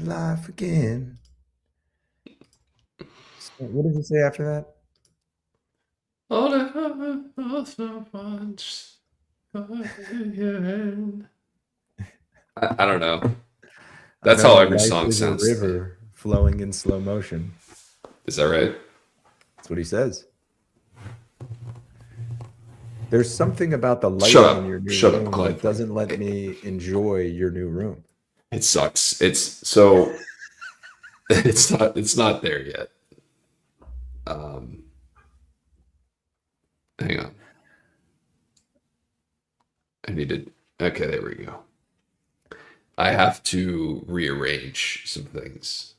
life again. So what does it say after that? All the so much. I don't know. I That's know how that every life song is a sounds to me. river flowing in slow motion. Is that right? That's what he says. There's something about the Shut lighting in your up. new Shut up, room Glenn. that doesn't let me enjoy your new room. It sucks. It's so it's not there yet. Um, hang on. I need to. Okay, there we go. I have to rearrange some things.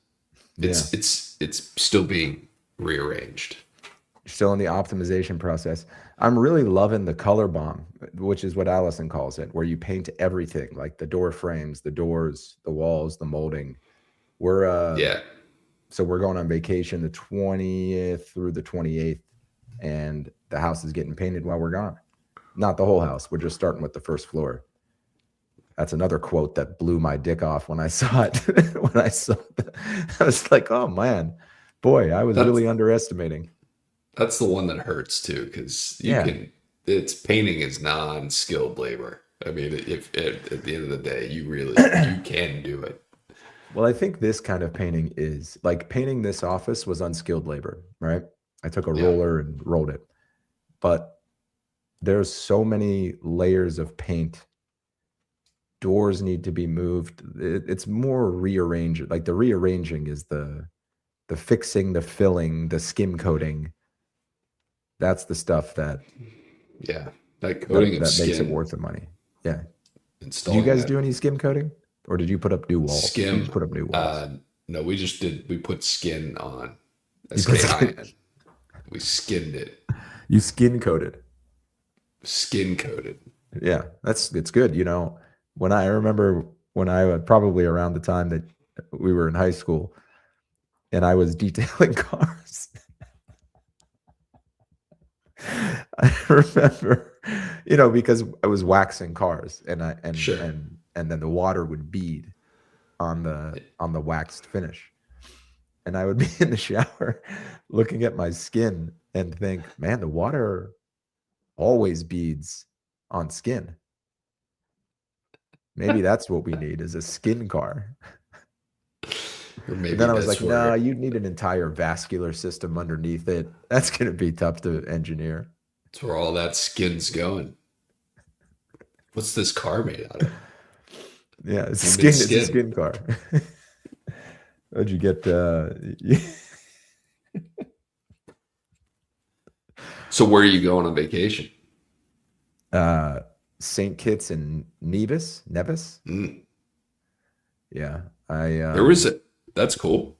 Yeah. It's still being rearranged. Still in the optimization process. I'm really loving the color bomb, which is what Allison calls it, where you paint everything, like the door frames, the doors, the walls, the molding. We're Yeah. so we're going on vacation the 20th through the 28th, and the house is getting painted while we're gone. Not the whole house. We're just starting with the first floor. That's another quote that blew my dick off when I saw it. When I saw it, I was like, "Oh man, boy, I was That's really underestimating." that's the one that hurts too, because you Yeah. can. It's painting is non-skilled labor. I mean, if at the end of the day, you can do it. Well, I think this kind of painting is like painting this office was unskilled labor, right? I took a Yeah. roller and rolled it, but there's so many layers of paint. Doors need to be moved. It's more rearranging. Like the rearranging is the fixing, the filling, the skim coating. That's the stuff Yeah. That coating of that makes it skin, worth the money. Yeah. Do you installing guys that do any skim coating, or did you put up new walls? You just skim. put up new walls. No, we put skin on. You put skin. SKIN. We skinned it. You skin coated. Skin coated. Yeah, it's good. When I remember when I was probably around the time that we were in high school and I was detailing cars. I remember, because I was waxing cars and I Sure. and then the water would bead on the waxed finish. And I would be in the shower looking at my skin and think, man, the water always beads on skin. Maybe that's what we need is a skin car. Or But maybe then I was like, no, where you need an entire vascular system underneath it. That's going to be tough to engineer. that's where all that skin's going. What's this car made out of? Yeah, it's a Human skin. It's a skin. skin car. How'd you get? So where are you going on vacation? uh, Saint Kitts and Nevis. Mm, Yeah, I there was a. That's cool.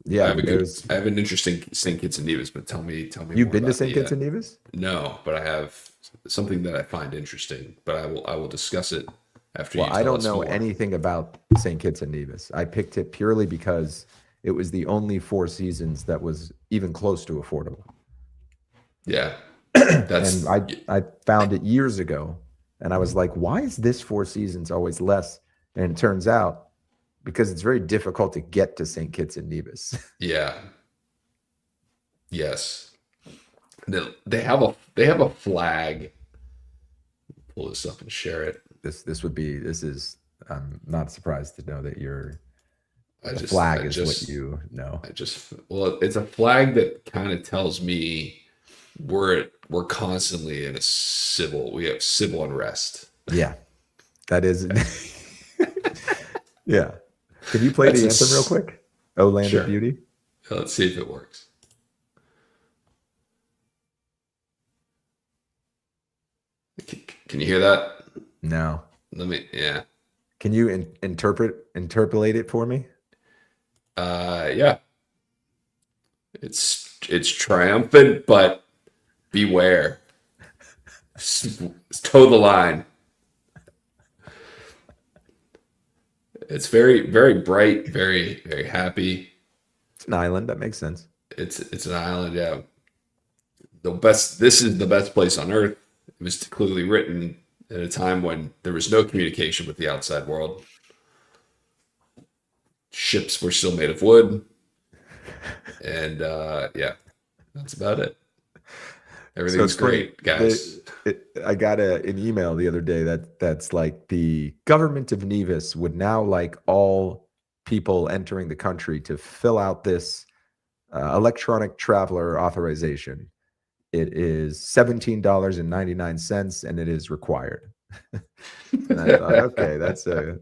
yeah. I have an interesting St. Kitts and Nevis, but tell me You've more been to about Saint the. Kitts and Nevis? No, but I have something that I find interesting. But I will discuss it after Well, you I tell don't us know more. anything about Saint Kitts and Nevis. I picked it purely because it was the only Four Seasons that was even close to affordable. Yeah, And that's I found it years ago, and I was like, why is this Four Seasons always less? And it turns out because it's very difficult to get to St. Kitts and Nevis. yeah, yes. They have a flag. Pull this up and share it. This is I'm not surprised to know that I the just flag is what you know. well, it's a flag that kind of tells me we're constantly in a civil. We have civil unrest. Yeah, that is. Yeah. Can you play That's the anthem real quick? Oh, Land of sure. Beauty. Let's see if it works. Can you hear that? No. Let me. Yeah. Can you interpolate it for me? Yeah. It's triumphant, but beware. Toe the line. It's very bright, very happy. It's an island. That makes sense. It's an island. Yeah. The best. This is the best place on earth. It was clearly written at a time when there was no communication with the outside world. ships were still made of wood, and yeah, that's about it. So it's Everything's funny. great, guys. I got an email the other day that's like the government of Nevis would now like all people entering the country to fill out this electronic traveler authorization. It is $17.99 and it is required. And I thought, okay,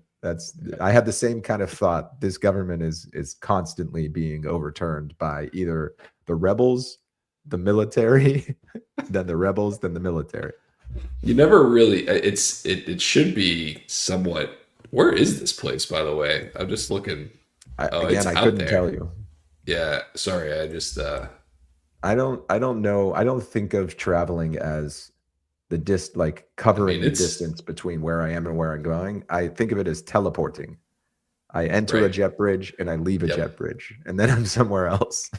I had the same kind of thought. This government is constantly being overturned by either the rebels, the military, then the rebels, then the military. You never really. It should be somewhat. Where is this place, by the way? I'm just looking. Oh, Again, it's I out couldn't tell there. you. Yeah, sorry. I just I don't know. I don't think of traveling as like I mean, covering the it's distance between where I am and where I'm going. I think of it as teleporting. I enter a right. jet bridge and I leave a Yep. jet bridge, and then I'm somewhere else.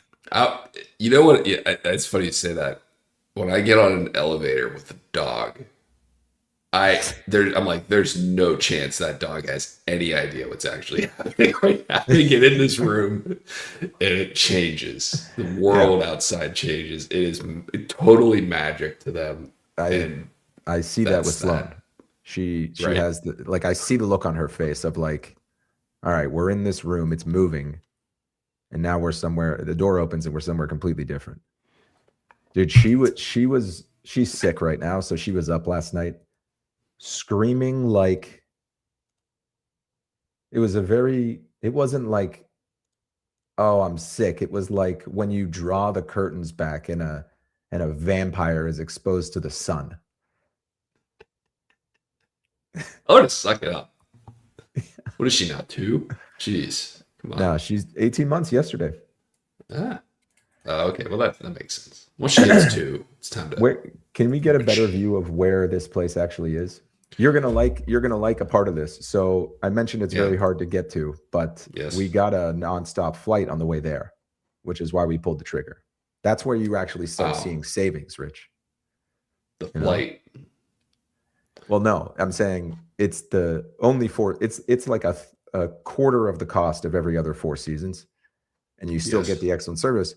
You know what? Yeah, it's funny you say that. When I get on an elevator with a dog, I'm like, there's no chance that dog has any idea what's actually happening right now. They get in this room and it changes. The Yeah, world outside changes. It is totally magic to them, I and I see that with that's Sloan. that. She Right. has the like I see the look on her face of like, all right, we're in this room, it's moving, and now we're somewhere. The door opens and we're somewhere completely different. Dude, she's sick right now, so she was up last night screaming like it wasn't like, oh, I'm sick. It was like when you draw the curtains back and a vampire is exposed to the sun. Oh, to suck it up. What is she now? Two? Jeez. Come on. No, she's 18 months yesterday. Ah. Okay. Well, that makes sense. Once she hits two, it's time to Where can we get a better switch. view of where this place actually is? You're gonna like a part of this. So I mentioned it's Yeah. very hard to get to, but we Yes. got a nonstop flight on the way there, which is why we pulled the trigger. That's where you actually start Wow. seeing savings, Rich. The You know? flight. Well, no, I'm saying it's the only four. It's like a quarter of the cost of every other four seasons, and you still get Yes. the excellent service,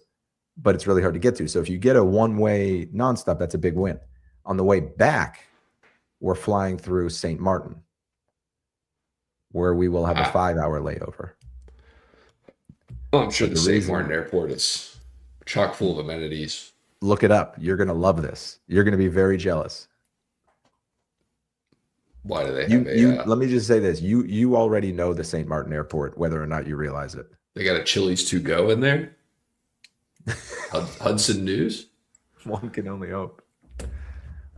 but it's really hard to get to. So if you get a one-way nonstop, that's a big win. On the way back, we're flying through St. Martin, where we will have a Wow. 5-hour layover. Oh, I'm sure But the the St. Martin reason, Airport is chock full of amenities. look it up. You're gonna love this. You're gonna be very jealous. Why do they have You a let me just say this. You already know the St. Martin Airport, whether or not you realize it. they got a Chili's to go in there? Hudson News? One can only hope.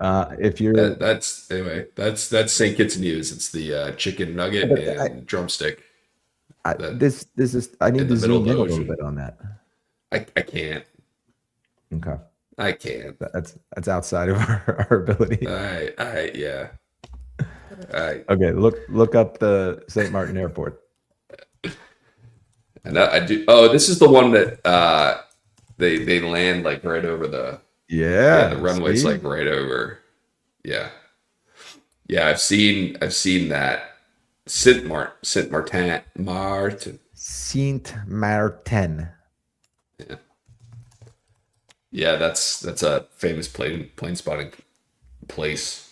If you're, That's anyway, that's St. Kitts News. It's the chicken nugget but and drumstick that this is, I need in the to middle of zoom the in a little ocean. bit on that. I can't. Okay, I can't. that's outside of our ability. I yeah. I Okay, look up the St. Martin Airport. and I do. Oh, this is the one that they land like right over the yeah, the Yeah, runway's see, like right over. Yeah. Yeah, I've seen that. Martin. Saint Martin. Yeah. Yeah, that's a famous plane spotting place.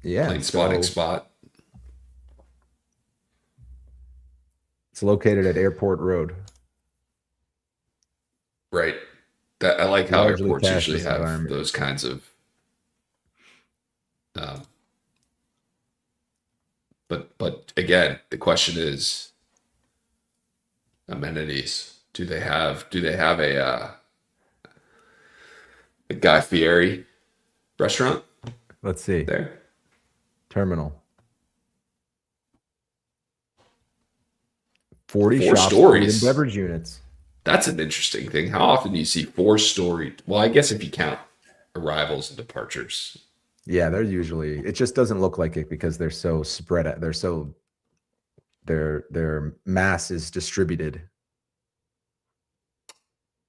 Yeah, Plane spotting so spot. it's located at Airport Road. Right. That I like how Largely airports usually cashless have environment. those kinds of um, but again, the question is amenities. Do they have a Guy Fieri restaurant Let's see. there? Terminal. 40 Four shops, food and stories. beverage units. That's an interesting thing. How often do you see four-story? Well, I guess if you count arrivals and departures. Yeah, they're usually, it just doesn't look like it because they're so spread out. Their mass is distributed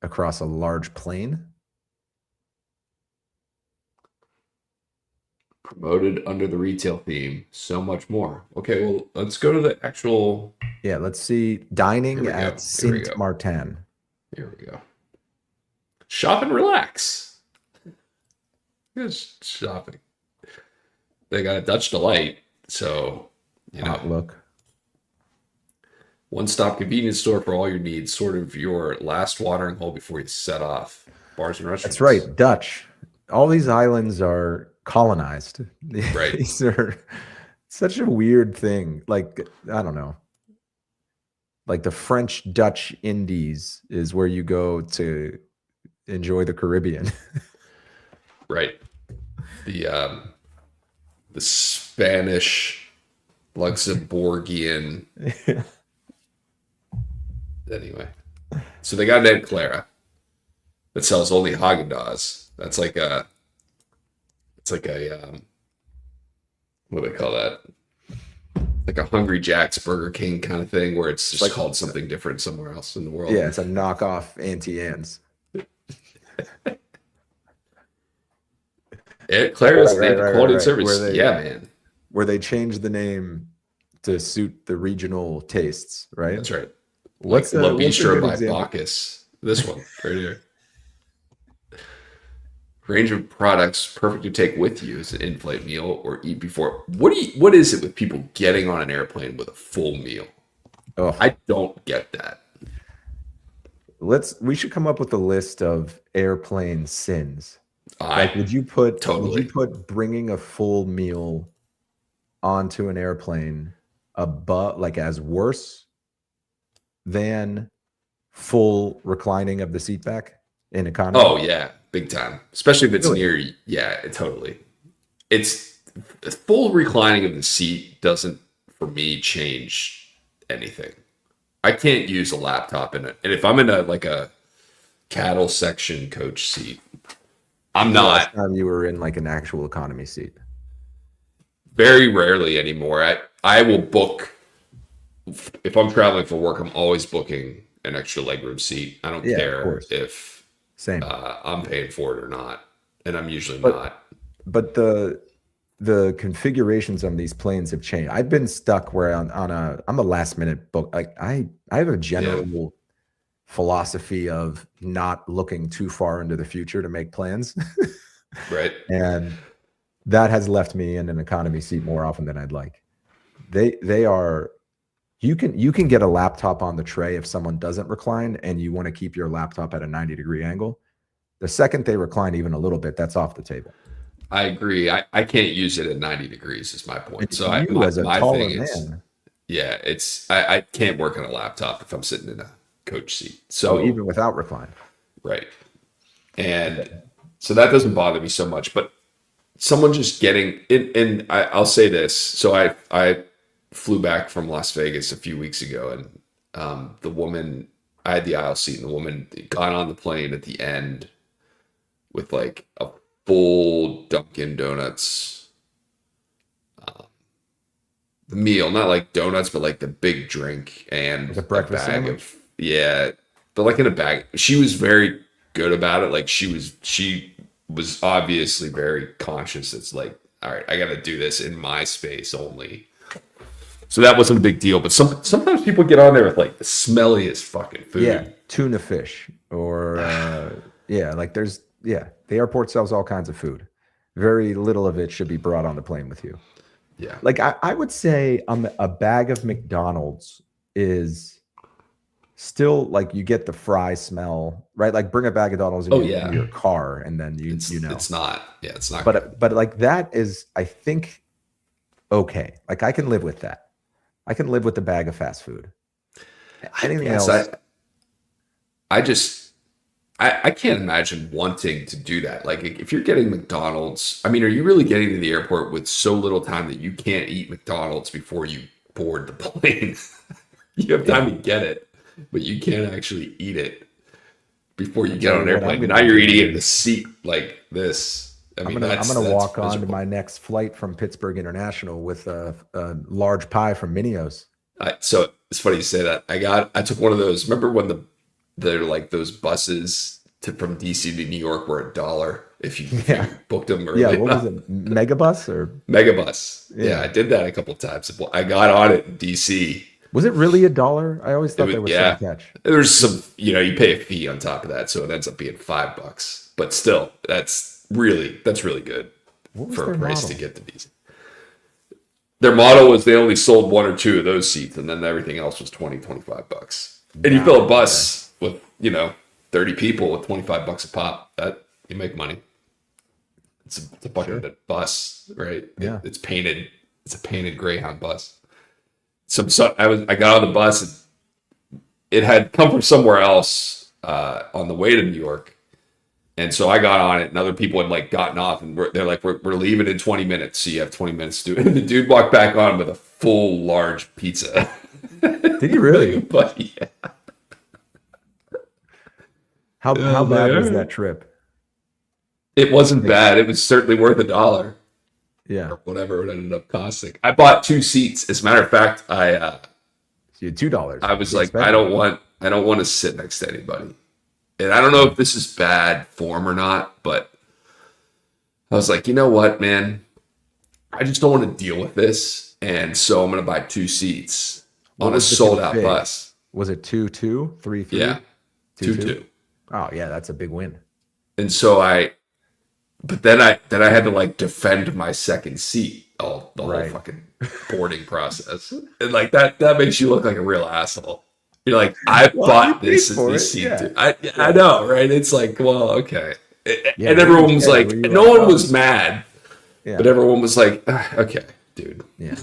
across a large plain. Promoted under the retail theme. So much more. Okay, well, let's go to the actual. Yeah, let's see. Here Dining we at go. Here we Saint go. Martin. Here we go. Shop and relax. Just shopping. They got a Dutch Delight. So, Hot look. one-stop convenience store for all your needs. Sort of your last watering hole before you set off. Bars and restaurants. That's right, Dutch. All these islands are colonized. Right. These are such a weird thing. Like, I don't know. Like the French Dutch Indies is where you go to enjoy the Caribbean. Right. The Spanish Luxembourgian. Anyway, so they got an Ed Clara that sells only Haagen-Dazs. That's like a, it's like a, what do they call that? Like a Hungry Jack's Burger King kind of thing, where it's just Like- called something different somewhere else in the world. Yeah, it's a knockoff Auntie Anne's. Ed Clara's Right, they have right, quality right, service. where they- Yeah, man, Where they changed the name to suit the regional tastes, right? that's right. What's like a, La what's a Bistro good by example? Bacchus. This one right here. Range of products perfect to take with you as an in-flight meal or eat before. What is it with people getting on an airplane with a full meal? Oh, I don't get that. we should come up with a list of airplane sins. I Like, would you put totally. bringing a full meal onto an airplane like as worse than full reclining of the seat back in economy? Oh yeah, big time. Especially if it's Really? near. Yeah, totally. It's full reclining of the seat doesn't for me change anything. I can't use a laptop in it, and if I'm in a cattle section coach seat, I'm The not. last time you were in like an actual economy seat. Very rarely anymore. I will book if I'm traveling for work. I'm always booking an extra legroom seat. I don't Yeah, of care course. if Same. I'm paying for it or not, and I'm usually But- not. But the configurations on these planes have changed. I've been stuck where I'm a last minute book. Like I have a general philosophy of not looking too far into the future to make plans. Right? And that has left me in an economy seat more often than I'd like. They are you can get a laptop on the tray if someone doesn't recline and you want to keep your laptop at a 90-degree angle. The second they recline even a little bit, that's off the table. I agree. I can't use it at 90 degrees is my point. And So as a my taller thing is, man, yeah, I can't work on a laptop if I'm sitting in a coach seat. So even without recline. right. And so that doesn't bother me so much, but someone just getting in, and I'll say this. So I flew back from Las Vegas a few weeks ago, and the woman, I had the aisle seat, and the woman got on the plane at the end with like a full Dunkin' Donuts, the meal, not like donuts, but like the big drink and Like a breakfast bag sandwich? of, yeah, but like in a bag. She was very good about it. Like she was obviously very conscious. It's like, all right, I got to do this in my space only. So that wasn't a big deal. But sometimes people get on there with like the smelliest fucking food. Yeah, tuna fish or the airport sells all kinds of food. Very little of it should be brought on the plane with you. Yeah. Like I would say a bag of McDonald's is still like you get the fry smell, right? Like bring a bag of McDonald's in your car and then It's not. Yeah, it's not. But like that is, I think, okay. Like I can live with that. I can live with the bag of fast food. Anything else? I can't imagine wanting to do that. Like if you're getting McDonald's, I mean, are you really getting to the airport with so little time that you can't eat McDonald's before you board the plane? You have time to get it, but you can't actually eat it before you get on an airplane. Now you're eating it in the seat like this. I mean, I'm that's gonna walk on to miserable. my next flight from Pittsburgh International with a large pie from Minios. So it's funny you say that. I took one of those. Remember when they're like those buses from DC to New York were $1 if Yeah. you booked them Yeah. early What was enough. it? Megabus or Megabus. Yeah, I yeah. did that a couple times. I got on it in DC. Was it really $1? I always It thought was there was some yeah. catch. There's some you pay a fee on top of that, so it ends up being $5. But still, that's really good What was for a their price to model? get to DC. Their model was they only sold one or two of those seats, and then everything else was $25. And you fill a Wow. Okay. bus with 30 people with $25 a pop. That you make money. It's a fucking Sure. bus, right? Yeah. It's painted. It's a painted Greyhound bus. I got on the bus. And it had come from somewhere else on the way to New York, and so I got on it, and other people had like gotten off, and they're like, "We're leaving in 20 minutes, so you have 20 minutes to do it." And the dude walked back on with a full large pizza. Did you really? But yeah, How bad was man. that trip? It wasn't Like, bad. It was certainly worth $1 yeah. or whatever it ended up costing. I bought 2 seats. As a matter of fact, So you had $2. I was Pretty like, I expensive. don't want to sit next to anybody. And I don't know if this is bad form or not, but I was like, you know what, man? I just don't want to deal with this. And so I'm going to buy 2 seats What on a was the sold out config? bus. Was it 2-2, 3-3, Yeah, 2 2-2? 2. Oh yeah, that's a big win. And so but then I had to like defend my second seat the whole Right. fucking boarding process. And like that makes you look like a real asshole. You're like, I Well, you bought paid this for this it. seat. Yeah. Too. I Yeah. know, right? It's like, well, okay. Yeah. And What did everyone you was say? like, Were you no like, one oh, was mad, yeah, but everyone was like, okay, dude. yeah.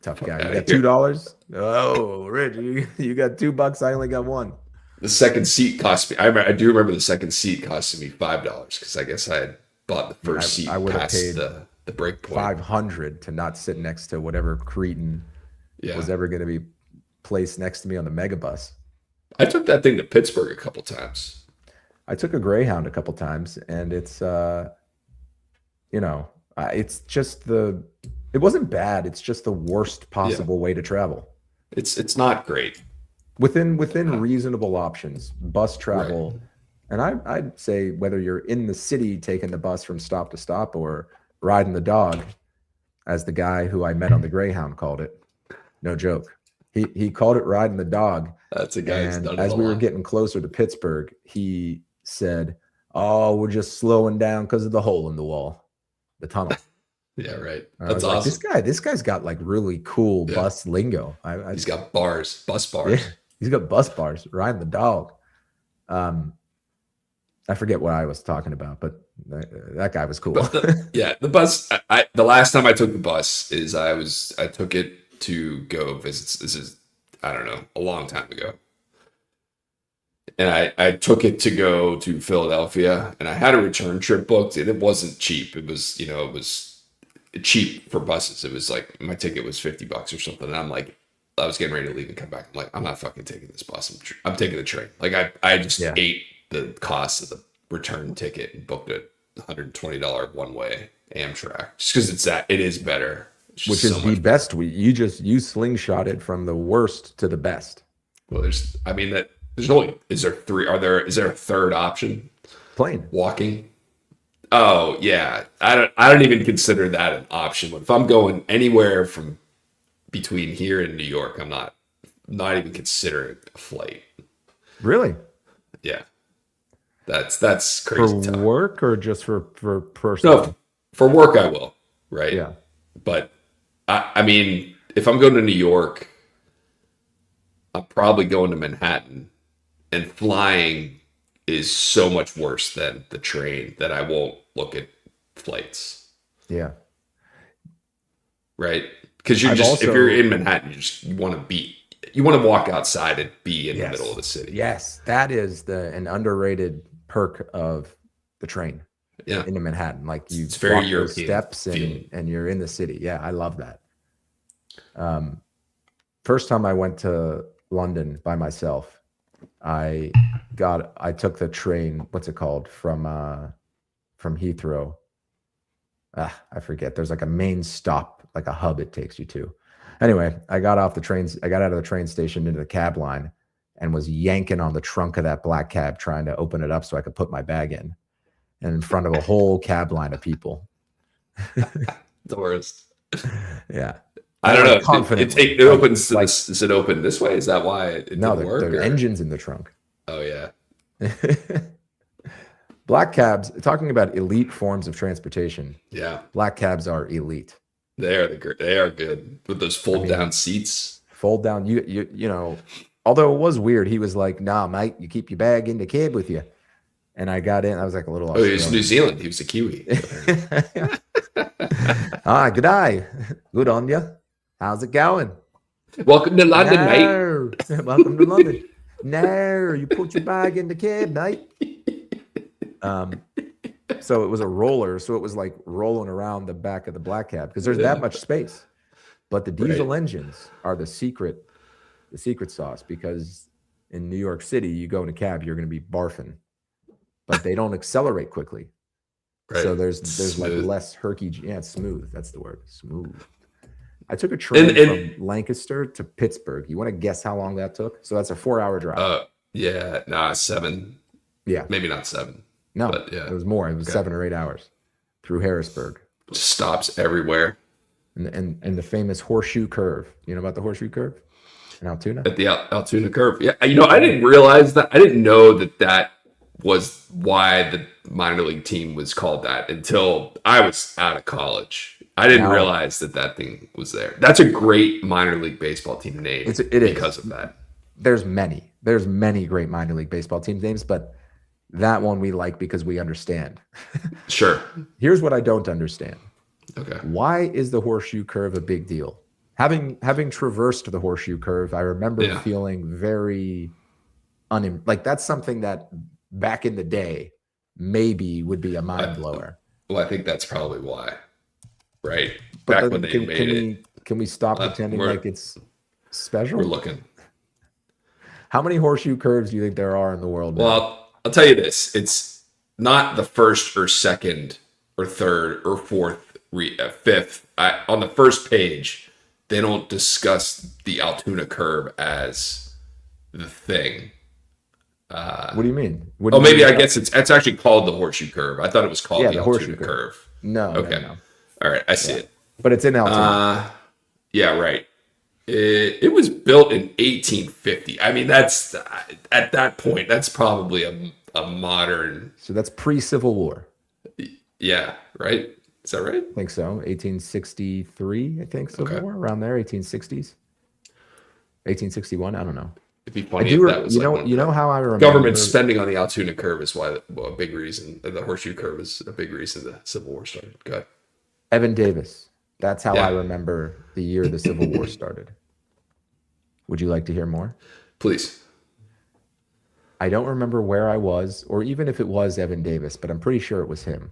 Tough guy. You outta got here. $2? Oh, Rich, you got $2. I only got one. The second seat cost me. I do remember the second seat costing me $5 because I guess I had bought the first seat I would have past paid the break point. 500 to not sit next to whatever cretin Yeah, was ever going to be placed next to me on the megabus. I took that thing to Pittsburgh a couple times. I took a Greyhound a couple times, and it's it's just it wasn't bad. It's just the worst possible way to travel It's not great. within reasonable options. Bus travel, and I'd say whether you're in the city taking the bus from stop to stop or riding the dog, as the guy who I met on the Greyhound called it. No joke. He called it riding the dog. That's a guy who's And done it as a we were lot. getting closer to Pittsburgh, he said, "Oh, we're just slowing down because of the hole in the wall, the tunnel." Yeah, right. And I That's was like, awesome. this guy's got like really cool Yeah. bus lingo. He's got bars, bus Yeah, bars. he's got bus bars, riding the dog. I forget what I was talking about, but that guy was cool. But the bus. The last time I took the bus is I took it to go visit. This is I don't know a long time ago, and I took it to go to Philadelphia, and I had a return trip booked, and it wasn't cheap. It was it was cheap for buses. It was like my ticket was $50 or something, and I'm like. I was getting ready to leave and come back. I'm like, I'm not fucking taking this bus. I'm taking the train. Like I just Yeah. ate the cost of the return ticket and booked a $120 one way Amtrak just because it is better. It's just Which is so the much best. You slingshot it from the worst to the best. well, there's I mean that there's only is there a third option? Plain. Walking. Oh yeah. I don't even consider that an option. If I'm going anywhere from between here and New York, I'm not even considering a flight. Really? Yeah. That's For crazy talk. work or just for personal? No, for work I will, right? Yeah. But I mean, if I'm going to New York, I'm probably going to Manhattan, and flying is so much worse than the train that I won't look at flights, Yeah. right? Because I've if you're also- in Manhattan, you want to walk outside and be in the Yes. middle of the city. Yes, that is an underrated perk of the train Yeah. into Manhattan. Like you It's very walk those European steps feeling. and you're in the city. Yeah, I love that. First time I went to London by myself, I took the train. What's it called from Heathrow? I forget. There's like a main stop, like a hub it takes you to. Anyway, I got out of the train station into the cab line, and was yanking on the trunk of that black cab trying to open it up so I could put my bag in, and in front of a whole cab line of people. The worst. Yeah. I And, don't like, know. confidently. It opens to Like, this. Is it open this way? Is that why it no, didn't work? the Or? engine's in the trunk. Oh yeah. Black cabs, talking about elite forms of transportation, Yeah. black cabs are elite. They are good with those fold down seats. Fold down, you know, although it was weird, he was like, nah, mate, you keep your bag in the cab with you. And I got in, I was like a little Oh, he was Australian. New Zealand. He was a Kiwi. Ah, good day. Good on you. How's it going? Welcome to London, mate. No. Welcome to London. No, you put your bag in the cab, mate. So it was a roller, so it was like rolling around the back of the black cab because there's that much space. But the diesel engines are the secret sauce, because in New York City, you go in a cab, you're going to be barfing, but they don't accelerate quickly. Right. So there's Smooth. like less herky. Yeah, it's smooth. That's the word. Smooth. I took a train from Lancaster to Pittsburgh. You want to guess how long that took? So that's a 4-hour drive. Yeah, nah, 7. Yeah, maybe not 7. No, but yeah, it was more. It was 7 or 8 hours through Harrisburg. Just stops everywhere. And the famous horseshoe curve. You know about the horseshoe curve in Altoona? At the Altoona curve. Yeah, you know, I didn't realize that. I didn't know that was why the minor league team was called that until I was out of college. I didn't realize that thing was there. That's a great minor league baseball team name. It is because of that. There's many great minor league baseball team names, but that one we like because we understand. Sure. Here's what I don't understand. Okay. Why is the horseshoe curve a big deal? Having traversed the horseshoe curve, I remember feeling very like that's something that back in the day maybe would be a mind blower. Well, I think that's probably why. Right. Back when they made it. Can we stop pretending like it's special? We're looking. How many horseshoe curves do you think there are in the world now? Well, I'll tell you this. It's not the first or second or third or fourth, fifth. On the first page, they don't discuss the Altoona curve as the thing. What do you mean? Maybe I guess it's actually called the horseshoe curve. I thought it was called the Altoona curve. No. Okay. No. All right. I see it. But it's in Altoona. Yeah, right. It was built in 1850. I mean, that's at that point, that's probably a modern. So that's pre-Civil War. Yeah, right? Is that right? I think so. 1863, I think, Civil War, around there, 1860s. 1861, I don't know. It'd be funny if that was you know how I remember government spending on the Altoona curve is why a big reason. The horseshoe curve is a big reason the Civil War started. Go ahead. Evan Davis. That's how I remember the year the Civil War started. Would you like to hear more? Please. I don't remember where I was, or even if it was Evan Davis, but I'm pretty sure it was him.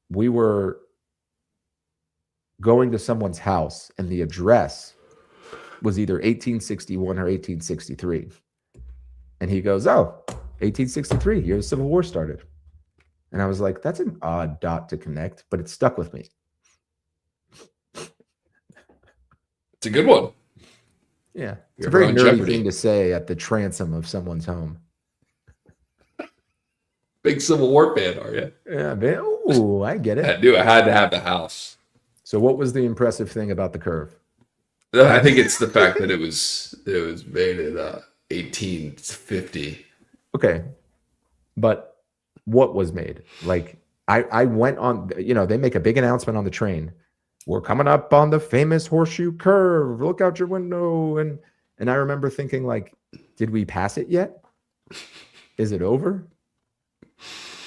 We were going to someone's house, and the address was either 1861 or 1863. And he goes, oh, 1863, year the Civil War started. And I was like, that's an odd dot to connect, but it stuck with me. It's a good one. Yeah. It's a very nerdy thing to say at the transom of someone's home. Big Civil War fan, are you? Yeah, man. Oh, I get it. I knew I had to have the house. So what was the impressive thing about the curve? I think it's the fact that it was made in 1850. Okay. But what was made? Like I went on, they make a big announcement on the train. We're coming up on the famous horseshoe curve. Look out your window. And I remember thinking, like, did we pass it yet? Is it over?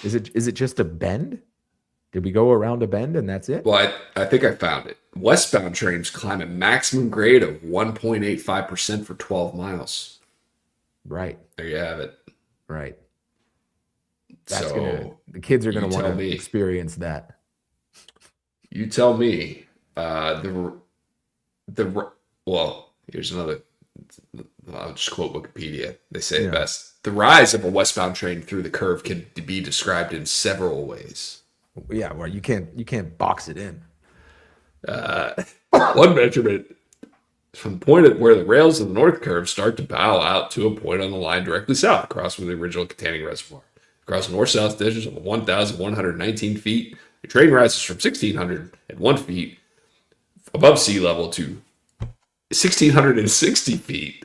Is it just a bend? Did we go around a bend and that's it? Well, I think I found it. Westbound trains climb a maximum grade of 1.85% for 12 miles. Right. There you have it. Right. The kids are gonna want to experience that. You tell me. Well, here's another. I'll just quote Wikipedia. They say it best. The rise of a westbound train through the curve can be described in several ways. Yeah, well, you can't box it in. One measurement from the point at where the rails of the north curve start to bow out to a point on the line directly south, across from the original containing reservoir. Across the north-south ditches of 1,119 feet, the train rises from 1,601 feet above sea level to 1,660 feet.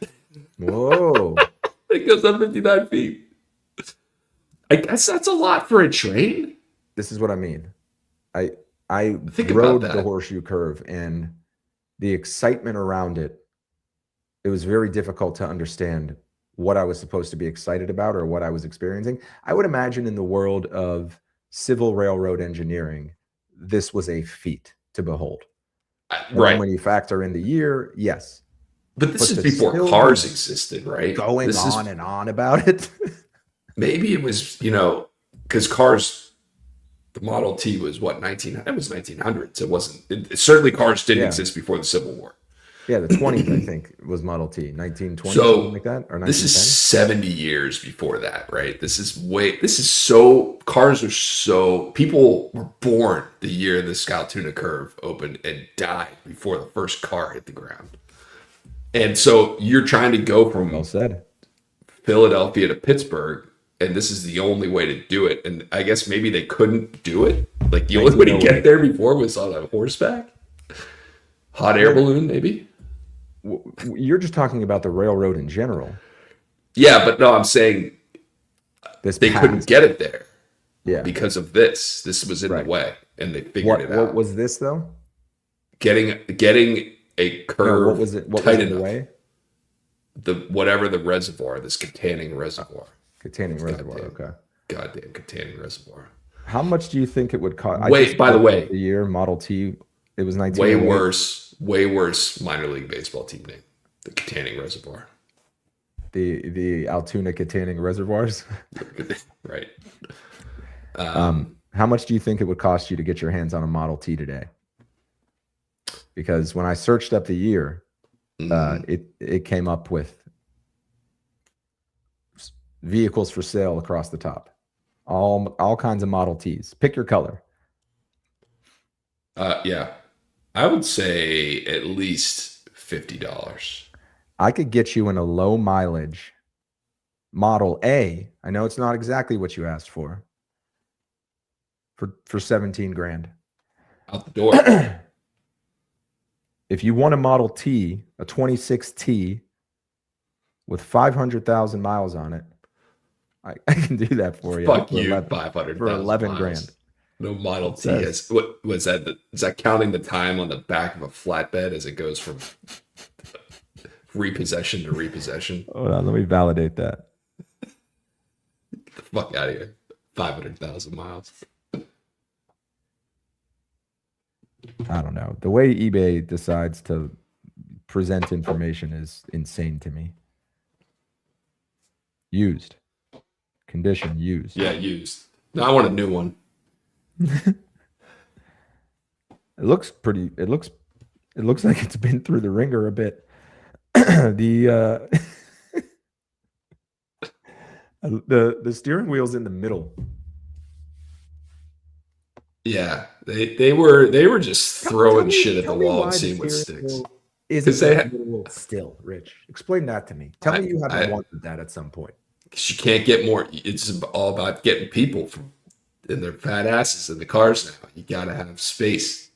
Whoa. It goes up 59 feet. I guess that's a lot for a train. This is what I mean. I Think about rode that. the horseshoe curve, and the excitement around it, it was very difficult to understand what I was supposed to be excited about or what I was experiencing. I would imagine in the world of civil railroad engineering, this was a feat to behold. And then Right. when you factor in the year, yes. But this But is to before still cars be existed, right? going This on is and on about it. maybe it was, because cars, the Model T was what, 19, it was 1900s. It wasn't, certainly cars didn't Yeah. exist before the Civil War. Yeah, the 20th, I think, was Model T. 1920, So something like that, or this is 1910. 70 years before that, right? Cars are so, people were born the year the Scaltuna curve opened and died before the first car hit the ground. And so you're trying to go from Well said. Philadelphia to Pittsburgh, and this is the only way to do it. And I guess maybe they couldn't do it. Like the only way to get there before was on a horseback, hot air balloon, maybe. You're just talking about the railroad in general. Yeah, but no, I'm saying This they couldn't past- get it there Yeah. because of this. This was in Right. the way, and they figured it What out. was this though? Getting a No, curve what was it? What was tight in the enough. way? Whatever the reservoir, this containing reservoir. Containing reservoir. Goddamn. Okay. Goddamn containing reservoir. How much do you think it would cost? Wait, by the way, the year Model T, it was way 1908. way worse minor league baseball team name, the containing reservoir. The Altoona containing reservoirs. Right. How much do you think it would cost you to get your hands on a Model T today? Because when I searched up the year, it came up with vehicles for sale across the top, all kinds of Model Ts. Pick your color. Yeah, I would say at least $50. I could get you in a low mileage Model A. I know it's not exactly what you asked for 17 grand. Out the door. If you want a Model T, a 26T with 500,000 miles on it, I can do that for you. Fuck for you, 11 500 for 11 grand. No Model It T says- has. What was that? Is that counting the time on the back of a flatbed as it goes from repossession to repossession? Hold on, let me validate that. Get the fuck out of here. 500,000 miles. I don't know. The way eBay decides to present information is insane to me. Used. Condition used. Yeah, used. No, I want a new one. It looks pretty. It looks like it's been through the ringer a bit. The the steering wheel's in the middle. Yeah, they were just throwing shit at the wall and seeing what sticks. Is Because it still, Rich? Explain that to me. Tell me you haven't I- wanted that at some point. Because you can't get more. It's all about getting people from in their fat asses in the cars now. You gotta have space.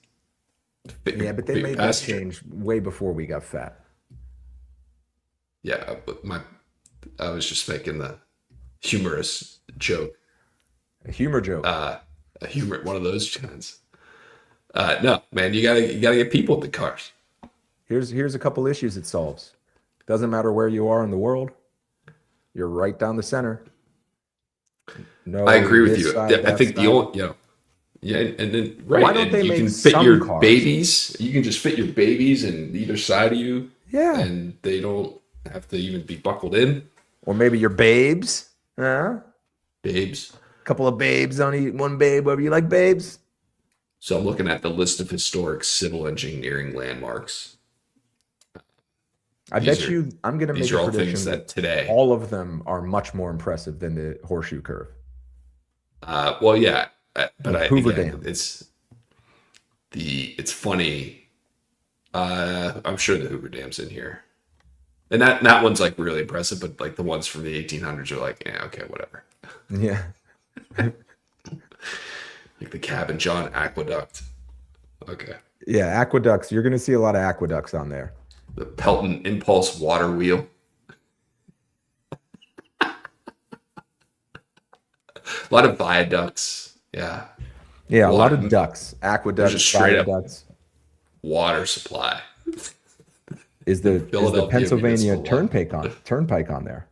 Yeah, but they made that change way before we got fat. Yeah, but I was just making the humorous joke. A humor joke. A humor, one of those kinds. No, man, you gotta get people in the cars. Here's a couple issues it solves. Doesn't matter where you are in the world. You're right down the center. No, I agree with this you. side, Yeah, I that think the side. old, yeah, and then right. Why don't and they you make can fit some your cars? babies. You can just fit your babies in either side of you. Yeah. And they don't have to even be buckled in. Or maybe your babes. Huh? Babes. Couple of babes on one babe, whatever you like, babes. So I'm looking at the list of historic civil engineering landmarks. I These bet are- you I'm going to make These are a all prediction things that today. all of them are much more impressive than the horseshoe curve. Well, yeah, but Hoover again, Dam. it's funny. I'm sure the Hoover Dam's in here. And that one's like really impressive, but like the ones from the 1800s are like, yeah, okay, whatever. Yeah. Like the Cabin John Aqueduct. Okay. Yeah. Aqueducts. You're going to see a lot of aqueducts on there. The Pelton Impulse Water Wheel. A lot of viaducts. Yeah. Yeah. A lot Water- of ducts, aqueducts, just straight up viaducts. Water supply. Is the Philadelphia Pennsylvania Municipal Turnpike on there?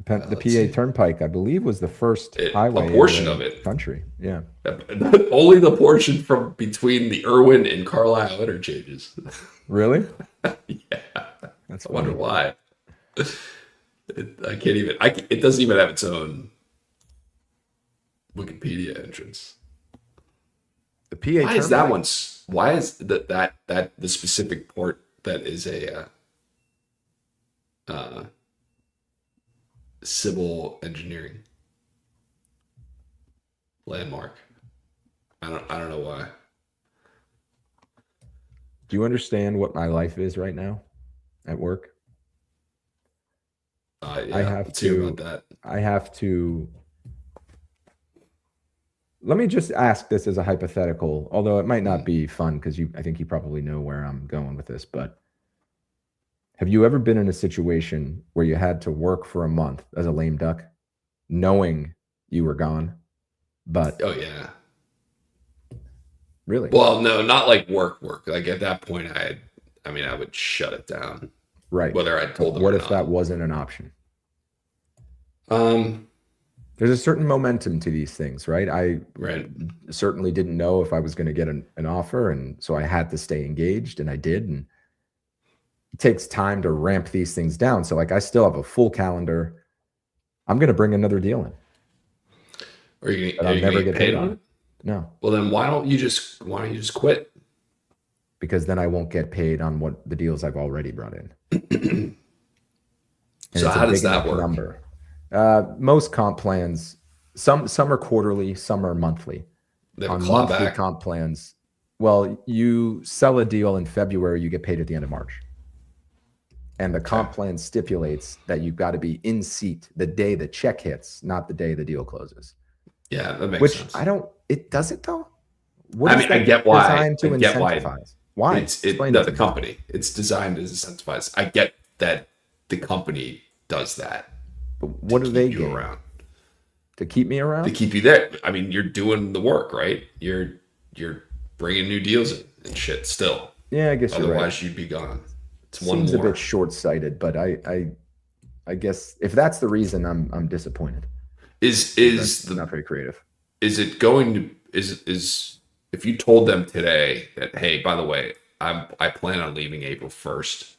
The let's PA see. Turnpike, I believe, was the first highway A portion in of the it. country. Yeah. Only the portion from between the Irwin and Carlisle interchanges. Really? Yeah. That's I wonder funny. why. I can't even. It doesn't even have its own Wikipedia entrance. The PA Why is that Turnpike. one? Why is that the specific port that is a civil engineering landmark? I don't know why. Do you understand what my life is right now at work? Yeah, I have let's hear to. about that. I have to. Let me just ask this as a hypothetical, although it might not be fun because I think you probably know where I'm going with this. But have you ever been in a situation where you had to work for a month as a lame duck, knowing you were gone? But Oh yeah. really, Well, no, not like work. Like at that point, I would shut it down, right. whether I told them What or if not. that wasn't an option? Um, There's a certain momentum to these things, right? I right. certainly didn't know if I was going to get an offer, and so I had to stay engaged, and I did. And it takes time to ramp these things down. So, like, I still have a full calendar. I'm going to bring another deal in Are you that gonna, I'll are you gonna never get get paid paid on on. it? No, Well, then why don't you just quit? because then I won't get paid on what the deals I've already brought in. And So it's a how does big that enough work? number. Most comp plans, some are quarterly, some are monthly. They have a On monthly clawback. comp plans, well, you sell a deal in February, you get paid at the end of March. And the comp Okay. plan stipulates that you've got to be in seat the day the check hits, not the day the deal closes. Yeah, that makes Which sense. it does it though? What I is mean, I that get why. designed to I get why. incentivize? Why? Explain No, it the to me. company. It's designed as incentivized. I get that the company does that But to what do keep they you gain? around, To keep me to around? keep you there. I mean, you're doing the work, right? You're bringing new deals in and shit. Still, Yeah, I guess you're right. otherwise you'd be gone. It's one Seems a more. bit short-sighted, but I guess if that's the reason, I'm disappointed. Is That's the not very creative. is it going to is if you told them today that, hey, by the way, I plan on leaving April 1st,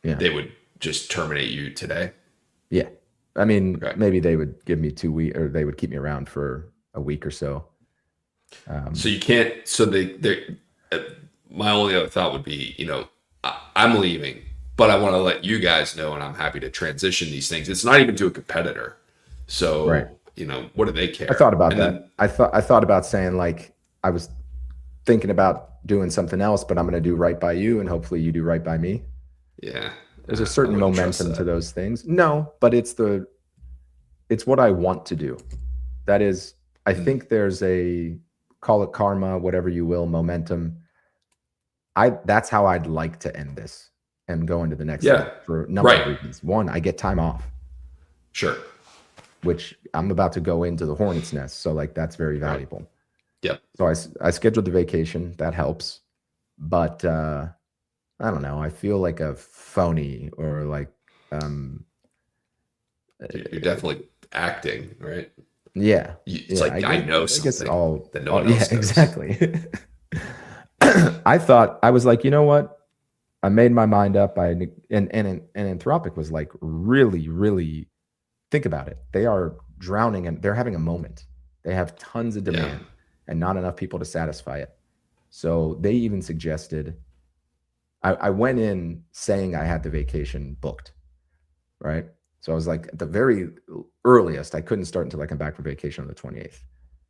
Yeah. they would just terminate you today? Yeah. I mean, Okay. maybe they would give me 2 weeks, or they would keep me around for a week or so. So you can't. So my only other thought would be, I'm leaving, but I want to let you guys know, and I'm happy to transition these things. It's not even to a competitor, so Right. what do they care? I thought about And that. then- I thought about saying, like, I was thinking about doing something else, but I'm going to do right by you, and hopefully you do right by me. yeah, There's a I certain wouldn't trust momentum to that. those things. No, but it's what I want to do. That is, I think there's call it karma, whatever you will, momentum. That's how I'd like to end this and go into the next Yeah. level for a number Right. of reasons. One, I get time off, Sure. which I'm about to go into the hornet's nest. So, like, that's very valuable. Yep. So I scheduled the vacation. That helps. But I don't know. I feel like a phony, or like, You're definitely acting, right? yeah. It's Yeah, like I know guess something all that no one yeah, else knows. exactly. I was like, you know what? I made my mind up. And Anthropic was like, really, really think about it. They are drowning and they're having a moment. They have tons of demand and not enough people to satisfy it. So they even suggested, I went in saying I had the vacation booked, right? So I was like, at the very earliest, I couldn't start until I come back from vacation on the 28th.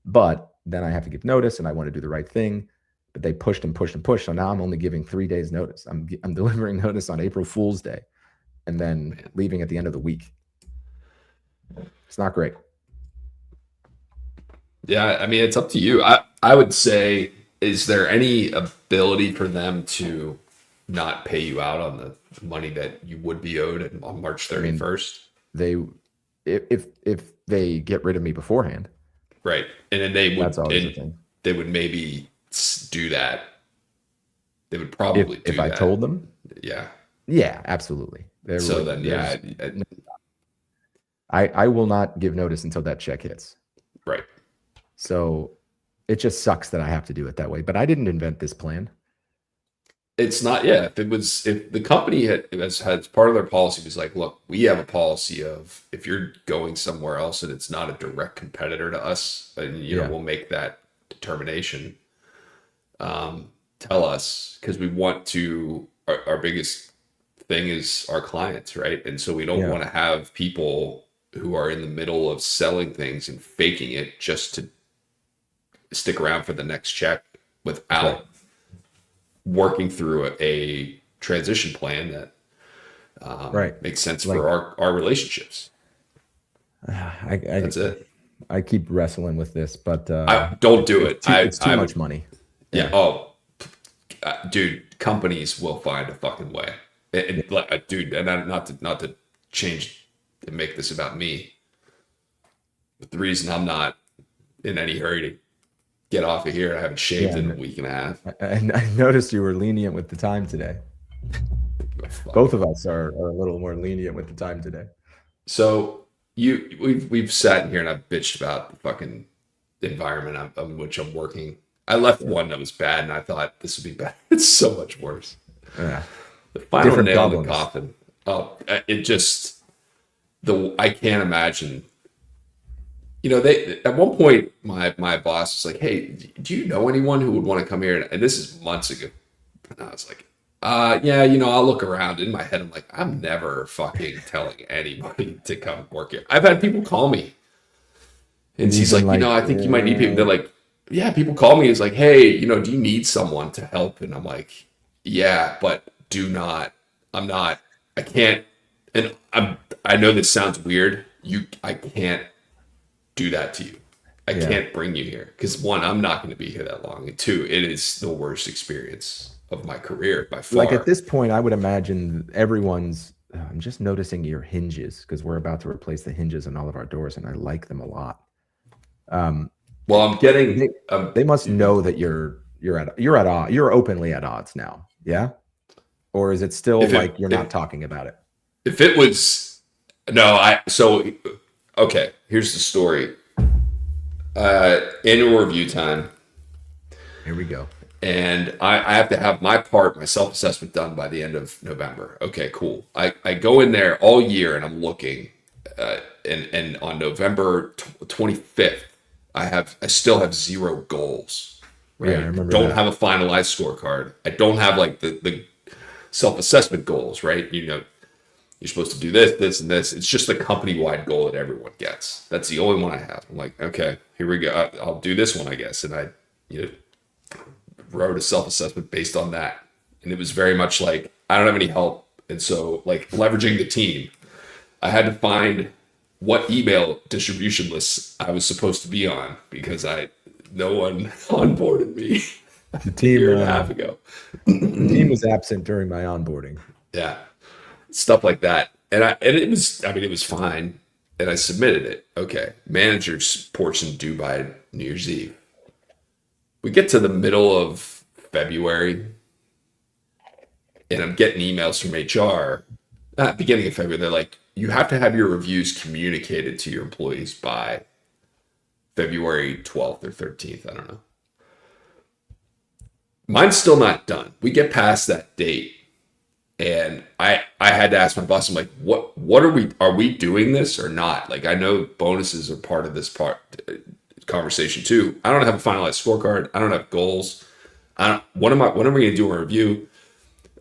But then I have to give notice, and I want to do the right thing. but they pushed and pushed and pushed. So now I'm only giving 3 days notice. I'm delivering notice on April Fool's Day and then leaving at the end of the week. It's not great. Yeah, I mean, it's up to you. I would say, is there any ability for them to not pay you out on the money that you would be owed on March 31st? They, if they get rid of me beforehand, right, and then they would, that's always the thing. They would maybe do that. They would probably if I told them. Yeah, absolutely. So then, yeah, I will not give notice until that check hits. Right. So it just sucks that I have to do it that way. But I didn't invent this plan. It's not. Yeah. If the company had part of their policy was like, look, we have a policy of if you're going somewhere else and it's not a direct competitor to us, and we'll make that determination. Tell us, because we want to. Our biggest thing is our clients, right? And so we don't want to have people who are in the middle of selling things and faking it just to stick around for the next check without working through a transition plan that makes sense for our relationships. That's it. I keep wrestling with this, but I don't do it. It's too much money. Yeah. Oh, dude, companies will find a fucking way. Dude, and not to change and make this about me, but the reason I'm not in any hurry to get off of here, I haven't shaved in a week and a half. I noticed you were lenient with the time today. Both of us are a little more lenient with the time today. So we've sat in here and I've bitched about the fucking environment on which I'm working. I left one that was bad and I thought this would be bad. It's so much worse. Yeah. The final nail in the coffin. Oh, it just I can't imagine. They at one point my boss was like, "Hey, do you know anyone who would want to come here?" And this is months ago. And I was like, yeah, I'll look around." In my head, I'm like, I'm never fucking telling anybody to come work here. I've had people call me, and he's like, I think you might need people. They're like, yeah, people call me. It's like, hey, do you need someone to help? And I'm like, yeah, but do not. I can't. And I know this sounds weird. I can't do that to you. I can't bring you here because one, I'm not going to be here that long, and two, it is the worst experience of my career by far. Like at this point, I would imagine everyone's. I'm just noticing your hinges because we're about to replace the hinges on all of our doors, and I like them a lot. Well, I'm getting. They must know that you're openly at odds now. Yeah, or is it still you're not talking about it? If it was okay. Here's the story. Annual review time. Here we go. And I have to have my self-assessment done by the end of November. Okay, cool. I go in there all year and I'm looking, and on November 25th, I still have 0 goals. Right? Yeah, I remember. Don't have a finalized scorecard. I don't have the self-assessment goals. Right? You're supposed to do this, this, and this. It's just the company-wide goal that everyone gets. That's the only one I have. I'm like, okay, here we go. I'll do this one, I guess. And I, wrote a self-assessment based on that. And it was very much like, I don't have any help. And so, leveraging the team, I had to find what email distribution lists I was supposed to be on because no one onboarded me the team, a year and a half ago. The team was absent during my onboarding. Yeah. Stuff like that. And it was fine. And I submitted it. Okay. Manager's portion due by New Year's Eve. We get to the middle of February and I'm getting emails from HR. Beginning of February, they're like, you have to have your reviews communicated to your employees by February 12th or 13th. I don't know. Mine's still not done. We get past that date. And I had to ask my boss, I'm like, what are we doing this or not? I know bonuses are part of this conversation too. I don't have a finalized scorecard. I don't have goals. When are we going to do a review?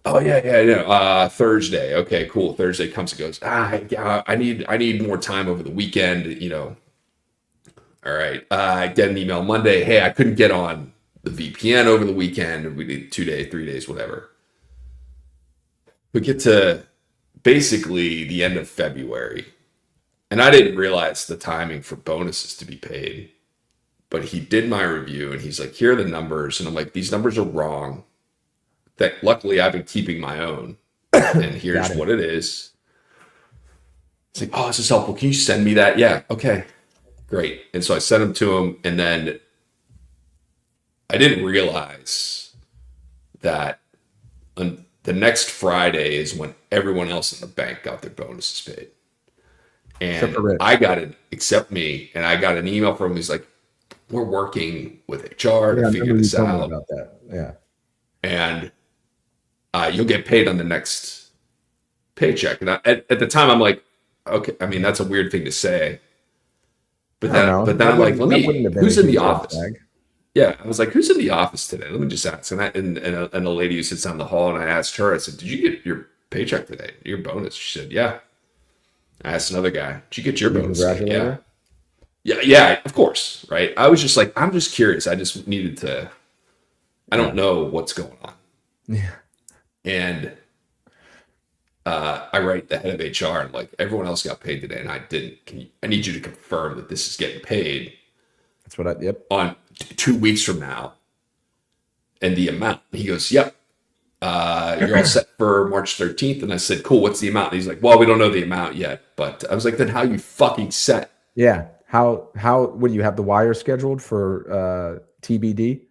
Oh yeah. Thursday. Okay, cool. Thursday comes and goes. I need more time over the weekend, All right. I get an email Monday. Hey, I couldn't get on the VPN over the weekend. We did 2 days, 3 days, whatever. We get to basically the end of February, and I didn't realize the timing for bonuses to be paid. But he did my review, and he's like, "Here are the numbers," and I'm like, "These numbers are wrong." That luckily I've been keeping my own, and here's what it is. It's like, "Oh, this is helpful. Can you send me that?" Yeah, okay, great. And so I sent them to him, and then I didn't realize that on the next Friday is when everyone else in the bank got their bonuses paid. And I got it, except me, and I got an email from him. He's like, "We're working with HR to figure this out. About that. Yeah. And you'll get paid on the next paycheck." And at the time, I'm like, okay, I mean, that's a weird thing to say. But then I'm like, who's in the office? Yeah, I was like, "Who's in the office today? Let me just ask." And a lady who sits down the hall, and I asked her, I said, "Did you get your paycheck today? Your bonus?" She said, "Yeah." I asked another guy, "Did you get your bonus?" Yeah. Yeah, of course, right? I was just like, I'm just curious. I just needed to, I don't know what's going on. Yeah. And I write the head of HR, and like, everyone else got paid today, and I didn't. I need you to confirm that this is getting paid. That's what on 2 weeks from now, and the amount. And he goes, "Yep, you're all set for March 13th." And I said, "Cool, what's the amount?" And he's like, "Well, we don't know the amount yet." But I was like, "Then how you fucking set?" Yeah. How would you have the wire scheduled for TBD?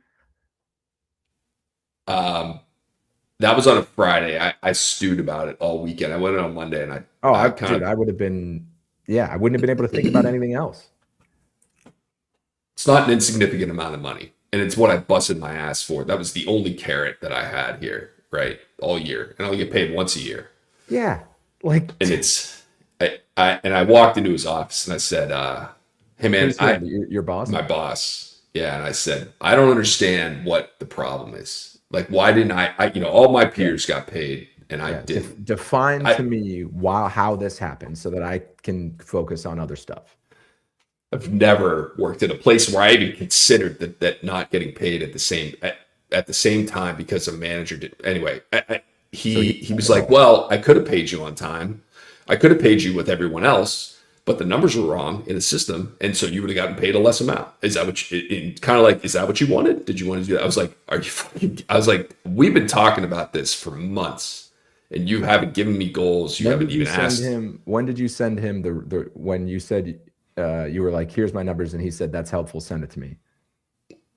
That was on a Friday. I stewed about it all weekend. I went in on Monday, and I would have been, I wouldn't have been able to think about anything else. It's not an insignificant amount of money, and it's what I busted my ass for. That was the only carrot that I had here, right, all year, and I only get paid once a year. Yeah, like, and I walked into his office, and I said, "Hey man, your boss?" My boss. Yeah, and I said, "I don't understand what the problem is. Like, why didn't I all my peers got paid, and I didn't." Define to me how this happened so that I can focus on other stuff. I've never worked at a place where I even considered that not getting paid at the same time because a manager did. Anyway, he was like, "Well, I could have paid you on time. I could have paid you with everyone else, but the numbers were wrong in the system, and so you would have gotten paid a less amount." Is that what is that what you wanted? Did you want to do that? I was like, "Are you fucking?" I was like, "We've been talking about this for months, and you haven't given me goals. You haven't even asked him." When did you send him when you said you were like, "Here's my numbers," and he said, "That's helpful. Send it to me"?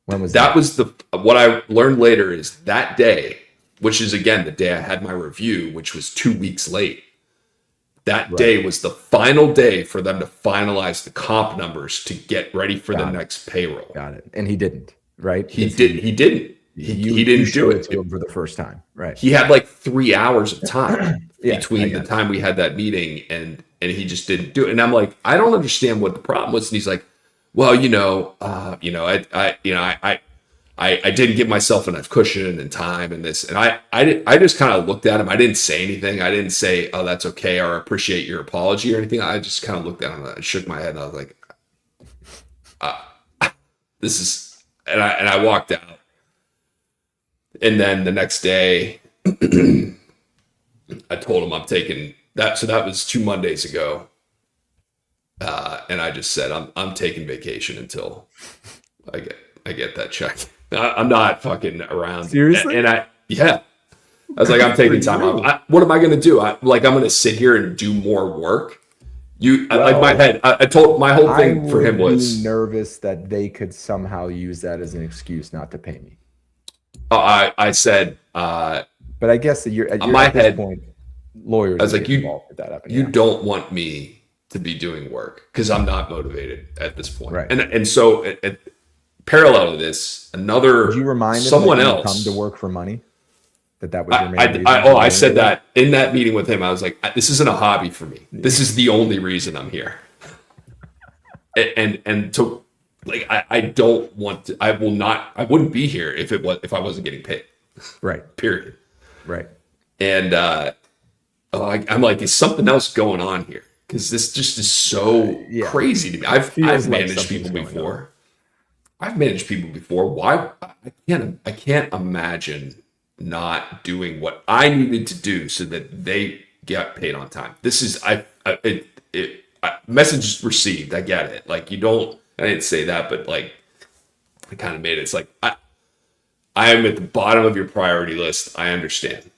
When was that? Was what I learned later is that day, which is again the day I had my review, which was 2 weeks late. That day was the final day for them to finalize the comp numbers to get ready for the next payroll. Got it. And he didn't, right? He didn't. He didn't do it to him for the first time, right? He had like 3 hours of time between the time we had that meeting and he just didn't do it. And I'm like, I don't understand what the problem was. And he's like, "Well, I didn't give myself enough cushion and time and this." And I just kind of looked at him. I didn't say anything. I didn't say, "Oh, that's okay," or "Appreciate your apology," or anything. I just kind of looked at him and shook my head, and I was like, "This is," and I walked out. And then the next day, I told him I'm taking that. So that was 2 Mondays ago. And I just said, I'm taking vacation until I get that check. I'm not fucking around. Seriously? And I was like, I'm taking time off. What am I going to do? I'm going to sit here and do more work. I told my whole thing for him was nervous that they could somehow use that as an excuse not to pay me. I said, but I guess that you're at this point, lawyers. I was like, you don't want me to be doing work because I'm not motivated at this point. Right. And so parallel to this, Did you remind someone him else come to work for money? That was your main reason? I said that in that meeting with him. I was like, "This isn't a hobby for me. This is the only reason I'm here." and to like, I don't want to. I wouldn't be here if I wasn't getting paid. Right. Period. Right. And I'm like, is something else going on here? Because this just is so crazy to me. I've managed people before. I've managed people before. Why? I can't imagine not doing what I needed to do so that they get paid on time. This is message received. I get it. Like, you don't. I didn't say that, but like I kind of made it. It's like I am at the bottom of your priority list. I understand.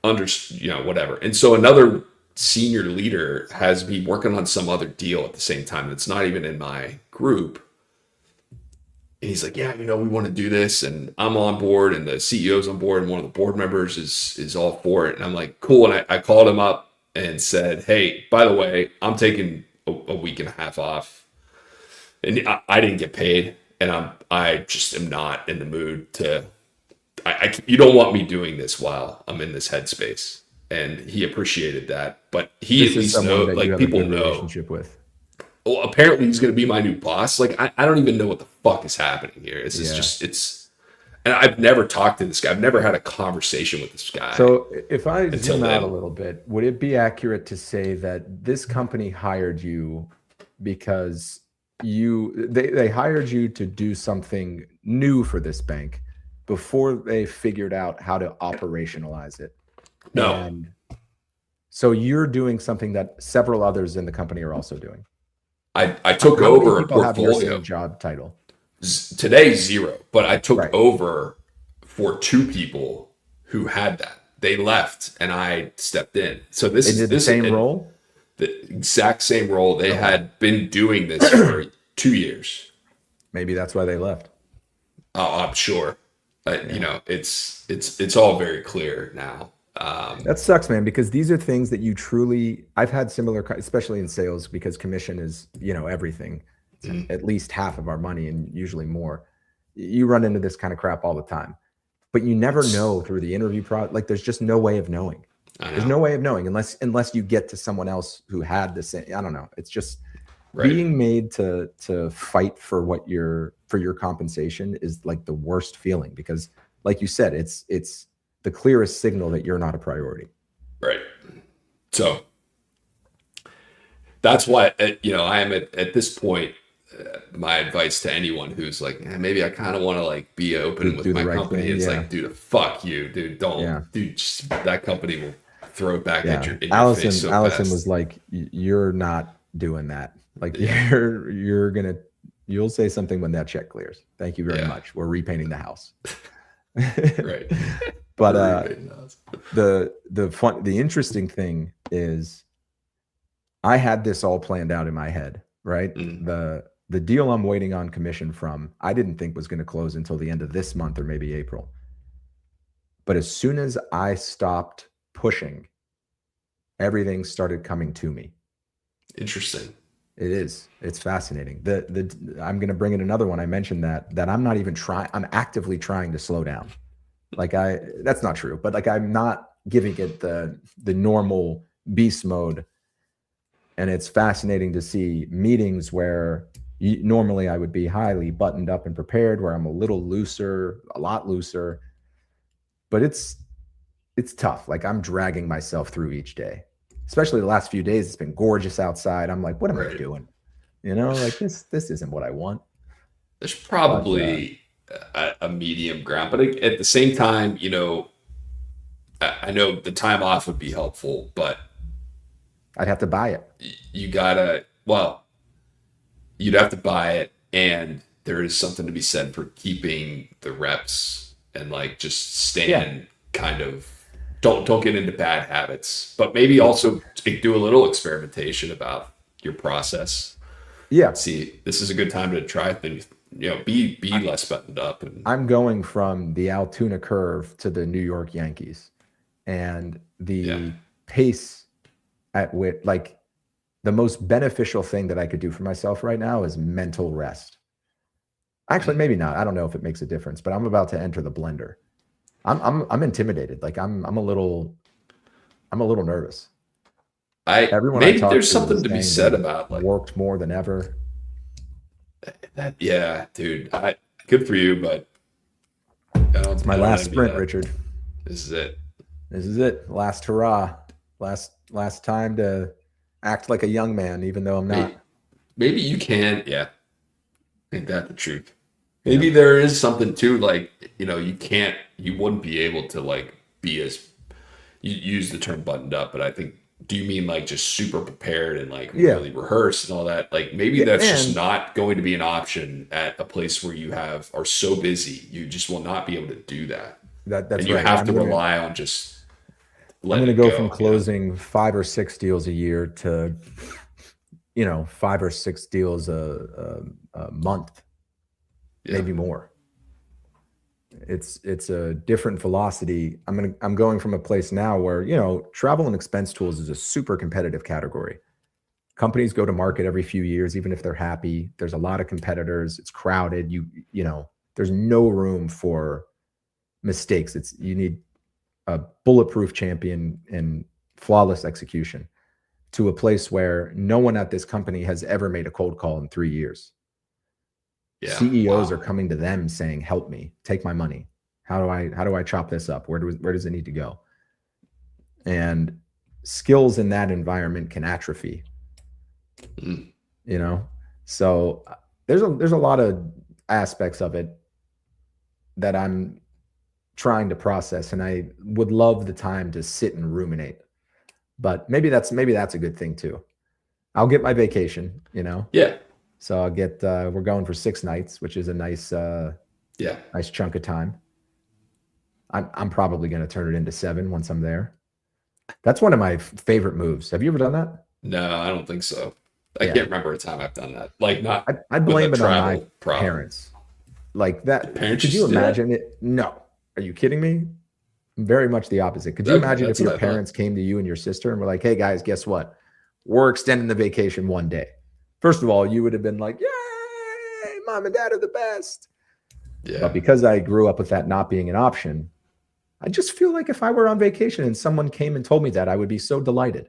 Whatever. And so another senior leader has me working on some other deal at the same time that's not even in my group. And he's like, yeah, we want to do this, and I'm on board, and the CEO's on board, and one of the board members is all for it. And I'm like, cool. And I called him up and said, hey, by the way, I'm taking a week and a half off, and I didn't get paid, and I just am not in the mood to. You don't want me doing this while I'm in this headspace. And he appreciated that, but he This at is least someone know, that you like, have a people good know. relationship with. Well, apparently he's going to be my new boss. Like, I don't even know what the fuck is happening here. This is Yeah. just, and I've never talked to this guy. I've never had a conversation with this guy. So if I Until zoom out a then. little bit, would it be accurate to say that this company hired you because they hired you to do something new for this bank before they figured out how to operationalize it? No, And so you're doing something that several others in the company are also doing. I took How many over a people have your portfolio. same job title? Today, 0, but I took Right. over for 2 people who had that. They left and I stepped in. So They did the same role? the exact same role. They had been doing this for 2 years. Maybe that's why they left. I'm sure. It's all very clear now. That sucks, man, because these are things that you truly, I've had similar, especially in sales, because commission is, everything. It's at least half of our money and usually more. You run into this kind of crap all the time, but you never know through the interview process. Like, there's just no way of knowing. There's no way of knowing unless you get to someone else who had the same. I don't know. It's just Right. being made to fight for for your compensation is like the worst feeling, because like you said, it's the clearest signal that you're not a priority. Right. So that's why, I am at this point. My advice to anyone who's like, maybe I kind of want to like be open with Do the my right company. thing, It's yeah. like, dude, fuck you, dude. Don't, Yeah. dude. Just, that company will throw it back Yeah. in your face so Allison fast. was like, you're not doing that. Like, Yeah. you'll say something when that check clears. Thank you very Yeah. much. We're repainting the house. Right. But the interesting thing is, I had this all planned out in my head, right? The deal I'm waiting on commission from, I didn't think was going to close until the end of this month or maybe April. But as soon as I stopped pushing, everything started coming to me. Interesting. It is. It's fascinating. I'm going to bring in another one. I mentioned that I'm not even trying. I'm actively trying to slow down. Like, that's not true, but like, I'm not giving it the normal beast mode. And it's fascinating to see meetings where normally I would be highly buttoned up and prepared, where I'm a little looser, a lot looser, but it's tough. Like, I'm dragging myself through each day, especially the last few days. It's been gorgeous outside. I'm like, what am I Right. doing? Like, this isn't what I want. There's probably a medium ground, but at the same time, I know the time off would be helpful, but I'd have to buy it. you'd have to buy it, and there is something to be said for keeping the reps and like just staying kind of don't get into bad habits, but maybe also do a little experimentation about your process. Yeah. See, this is a good time to try things, be less buttoned up. And I'm going from the Altoona curve to the New York Yankees, and the pace at which, like, the most beneficial thing that I could do for myself right now is mental rest. Actually, maybe not. I don't know if it makes a difference, but I'm about to enter the blender. I'm intimidated. Like, I'm a little nervous. Everyone I maybe talk there's to something is to be saying said they about like worked more than ever. that. Yeah, dude, good for you, but It's my last sprint, Richard. This is it. This is it. Last hurrah. Last time to act like a young man, even though I'm not. Maybe you can. Yeah, ain't that the truth? Maybe there is something too, like, you wouldn't be able to like be as, you use the term buttoned up, but I think, do you mean like just super prepared and like Yeah. really rehearsed and all that? Like maybe Yeah, that's just and not going to be an option at a place where are so busy. You just will not be able to do that. that's And you right. have to rely on just I'm letting gonna it go from go. closing 5 or 6 deals a year to 5 or 6 deals a month, Yeah. maybe more. It's a different velocity. I'm going from a place now where travel and expense tools is a super competitive category. Companies go to market every few years, even if they're happy. There's a lot of competitors. It's crowded. There's no room for mistakes. You need a bulletproof champion and flawless execution, to a place where no one at this company has ever made a cold call in 3 years. Yeah. CEOs Wow. are coming to them saying, "Help me, take my money. How do I chop this up? Where does it need to go?" And skills in that environment can atrophy. Mm. So there's a lot of aspects of it that I'm trying to process, and I would love the time to sit and ruminate. But maybe that's a good thing too. I'll get my vacation, Yeah. so I'll get we're going for 6 nights, which is a nice Yeah. nice chunk of time. I'm probably going to turn it into 7 once I'm there. That's one of my favorite moves. Have you ever done that? No, I don't think so. I Yeah. can't remember a time I've done that. Like not I with a blame it on my travel problem. parents. Like that. Parents Could you used to do that? imagine it? No. Are you kidding me? Very much the opposite. Could you Okay, imagine if that's what your I thought. parents came to you and your sister and were like, "Hey guys, guess what? We're extending the vacation one day." First of all, you would have been like, "Yay, mom and dad are the best." Yeah. But because I grew up with that not being an option, I just feel like if I were on vacation and someone came and told me that, I would be so delighted.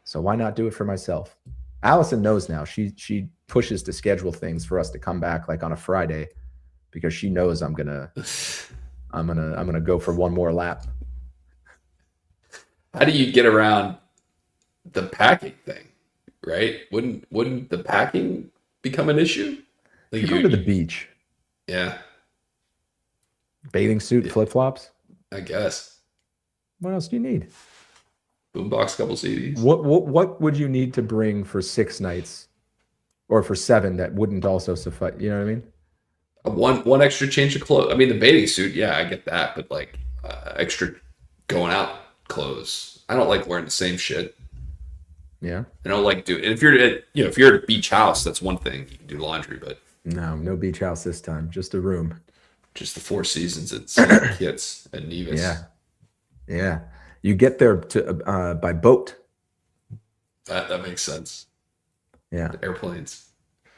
So why not do it for myself? Allison knows now. She pushes to schedule things for us to come back like on a Friday, because she knows I'm gonna go for one more lap. How do you get around the packing thing? Right? Wouldn't the packing become an issue? If Like you're going to the beach, yeah, bathing suit, yeah, flip flops, I guess. what else do you need? Boombox, couple CDs. What would you need to bring for 6 nights or for 7 that wouldn't also suffice? You know what I mean? One extra change of clothes. I mean, the bathing suit, yeah, I get that, but like extra going out clothes. I don't like wearing the same shit. Yeah. I don't like doing. And if you're at a beach house, that's one thing. You can do laundry, but No beach house this time. Just a room. just the Four Seasons at St. Kitts and Nevis. Yeah. Yeah. You get there by boat. That makes sense. Yeah. The airplanes.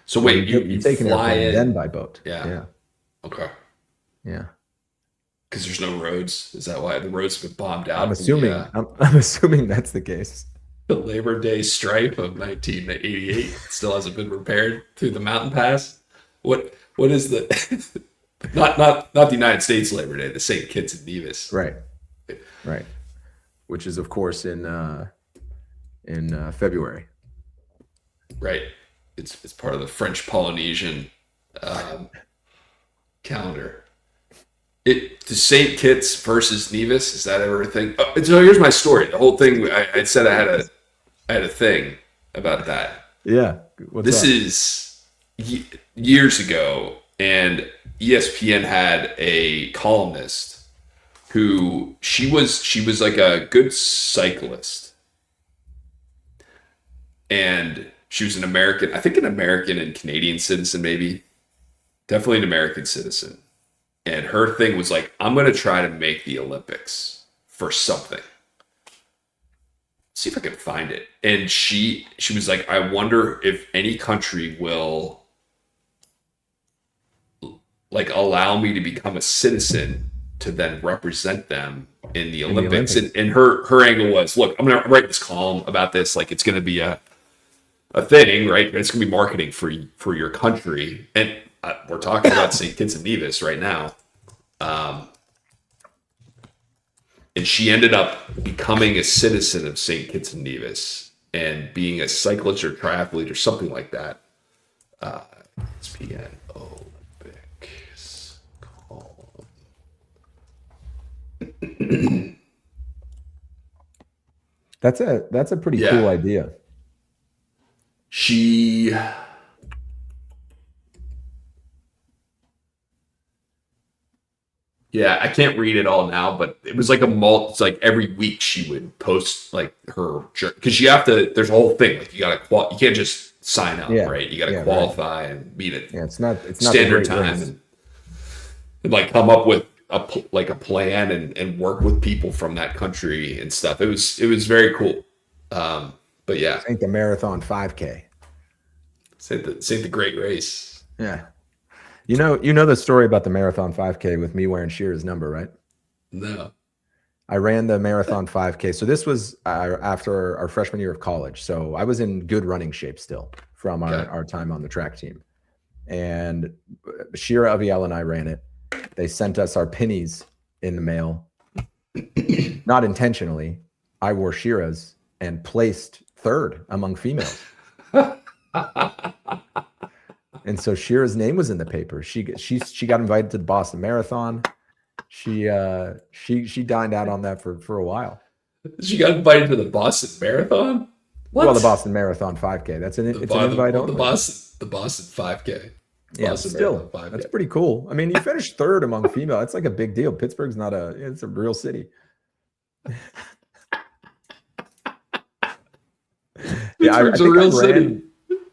So wait, you take an fly airplane, in, then by boat. Yeah. Yeah. Okay. Yeah. Because there's no roads. Is that why the roads have been bombed out? I'm assuming. I'm assuming that's the case. The Labor Day stripe of 1988 still hasn't been repaired through the mountain pass. What is the not the United States Labor Day, the St. Kitts and Nevis. Right. Which is, of course, in February. Right. It's part of the French Polynesian calendar. The St. Kitts versus Nevis, is that ever a thing? Oh, so here's my story. The whole thing, I said I had a thing about that. Yeah. This is years ago, and ESPN had a columnist who she was like a good cyclist, and she was an American, I think an American and Canadian citizen, maybe definitely an American citizen. And her thing was like, I'm going to try to make the Olympics for something. See if I can find it. And she was like, I wonder if any country will like allow me to become a citizen to then represent them in the Olympics. And her angle was, look, I'm going to write this column about this. Like it's going to be a thing, right? It's going to be marketing for your country. And we're talking about St. Kitts and Nevis right now. And she ended up becoming a citizen of St. Kitts and Nevis and being a cyclist or triathlete or something like that. ESPN Olympic. That's a pretty Yeah. cool idea. She, yeah, I can't read it all now, but it was like it's like every week she would post like her, because you have to, there's a whole thing. Like you got to, you can't just sign up, Yeah. right? You got to Yeah, right. qualify and meet at Yeah, it's not the standard great time race. and like come up with like a plan and work with people from that country and stuff. It was very cool. But yeah, This ain't the marathon 5K. say the great race. Yeah. You know the story about the marathon 5K with me wearing Shearer's number, right? No. I ran the marathon 5K. So this was after our freshman year of college. So I was in good running shape still from Okay. our time on the track team. And Shira Aviel and I ran it. They sent us our pennies in the mail, not intentionally. I wore Shira's and placed third among females. And so Shira's name was in the paper. She got invited to the Boston Marathon. She dined out on that for a while. She got invited to the Boston Marathon. What? Well, the Boston Marathon 5K. It's an invite only. The Boston 5K. Yeah, Boston still, Marathon 5K. that's pretty cool. I mean, you finished third among female. It's like a big deal. Pittsburgh's it's a real city. Yeah, Pittsburgh's a real city.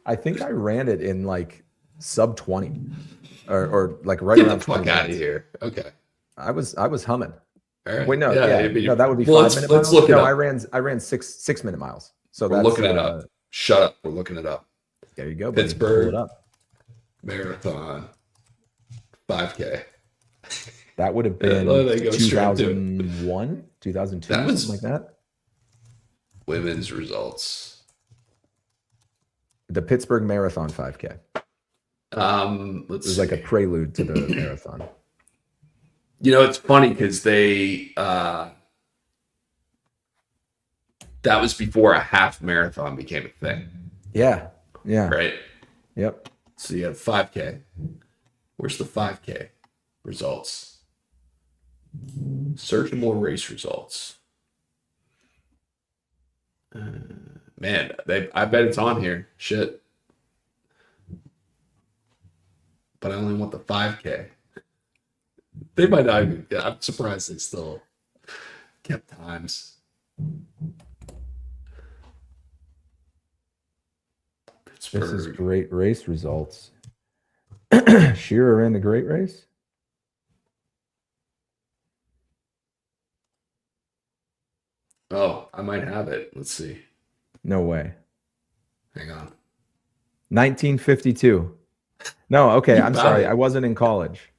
I think I ran it in like sub 20 or like right Get the around fuck 20 out of minutes. here. Okay. I was humming. All right. Wait, no, Yeah, yeah, I mean, no, that would be well, 5 minute let's miles. look it No, up. I ran 6 minute miles. So We're that's looking it up. Shut up. We're looking it up. There you go, buddy. Pittsburgh. Pull it up. Marathon 5K. That would have been they go straight to it. 2001, 2002, That was- something like that. Women's results. The Pittsburgh Marathon 5K. It Let's was see. like a prelude to the marathon. You know, it's funny because they that was before a half marathon became a thing, Yeah. Yeah. right? Yep. So you had 5K. Where's the 5K results? Searchable race results. Man, I bet it's on here. Shit. But I only want the 5K. They might not even, I'm surprised they still kept times. This is Pittsburgh. great race results. Shearer ran the great race. Oh, I might have it. Let's see. No way. Hang on. 1952. No, okay. You I'm got sorry. it. I wasn't in college.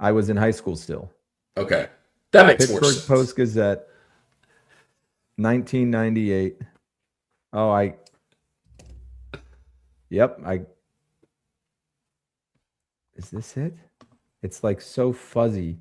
I was in high school still. Okay. That makes more Pittsburgh sense. Post Gazette, 1998. Oh, Yep. Is this it? It's like so fuzzy.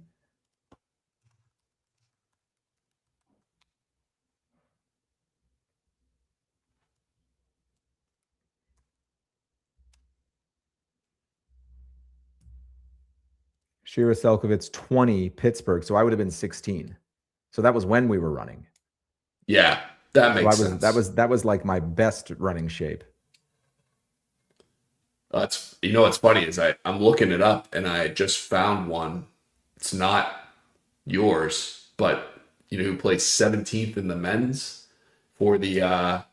Shira Selkovitz, 20, Pittsburgh. So I would have been 16. So that was when we were running. Yeah, that makes So sense. that was like my best running shape. That's, you know what's funny is I'm looking it up and I just found one. It's not yours, but you know who placed 17th in the men's for the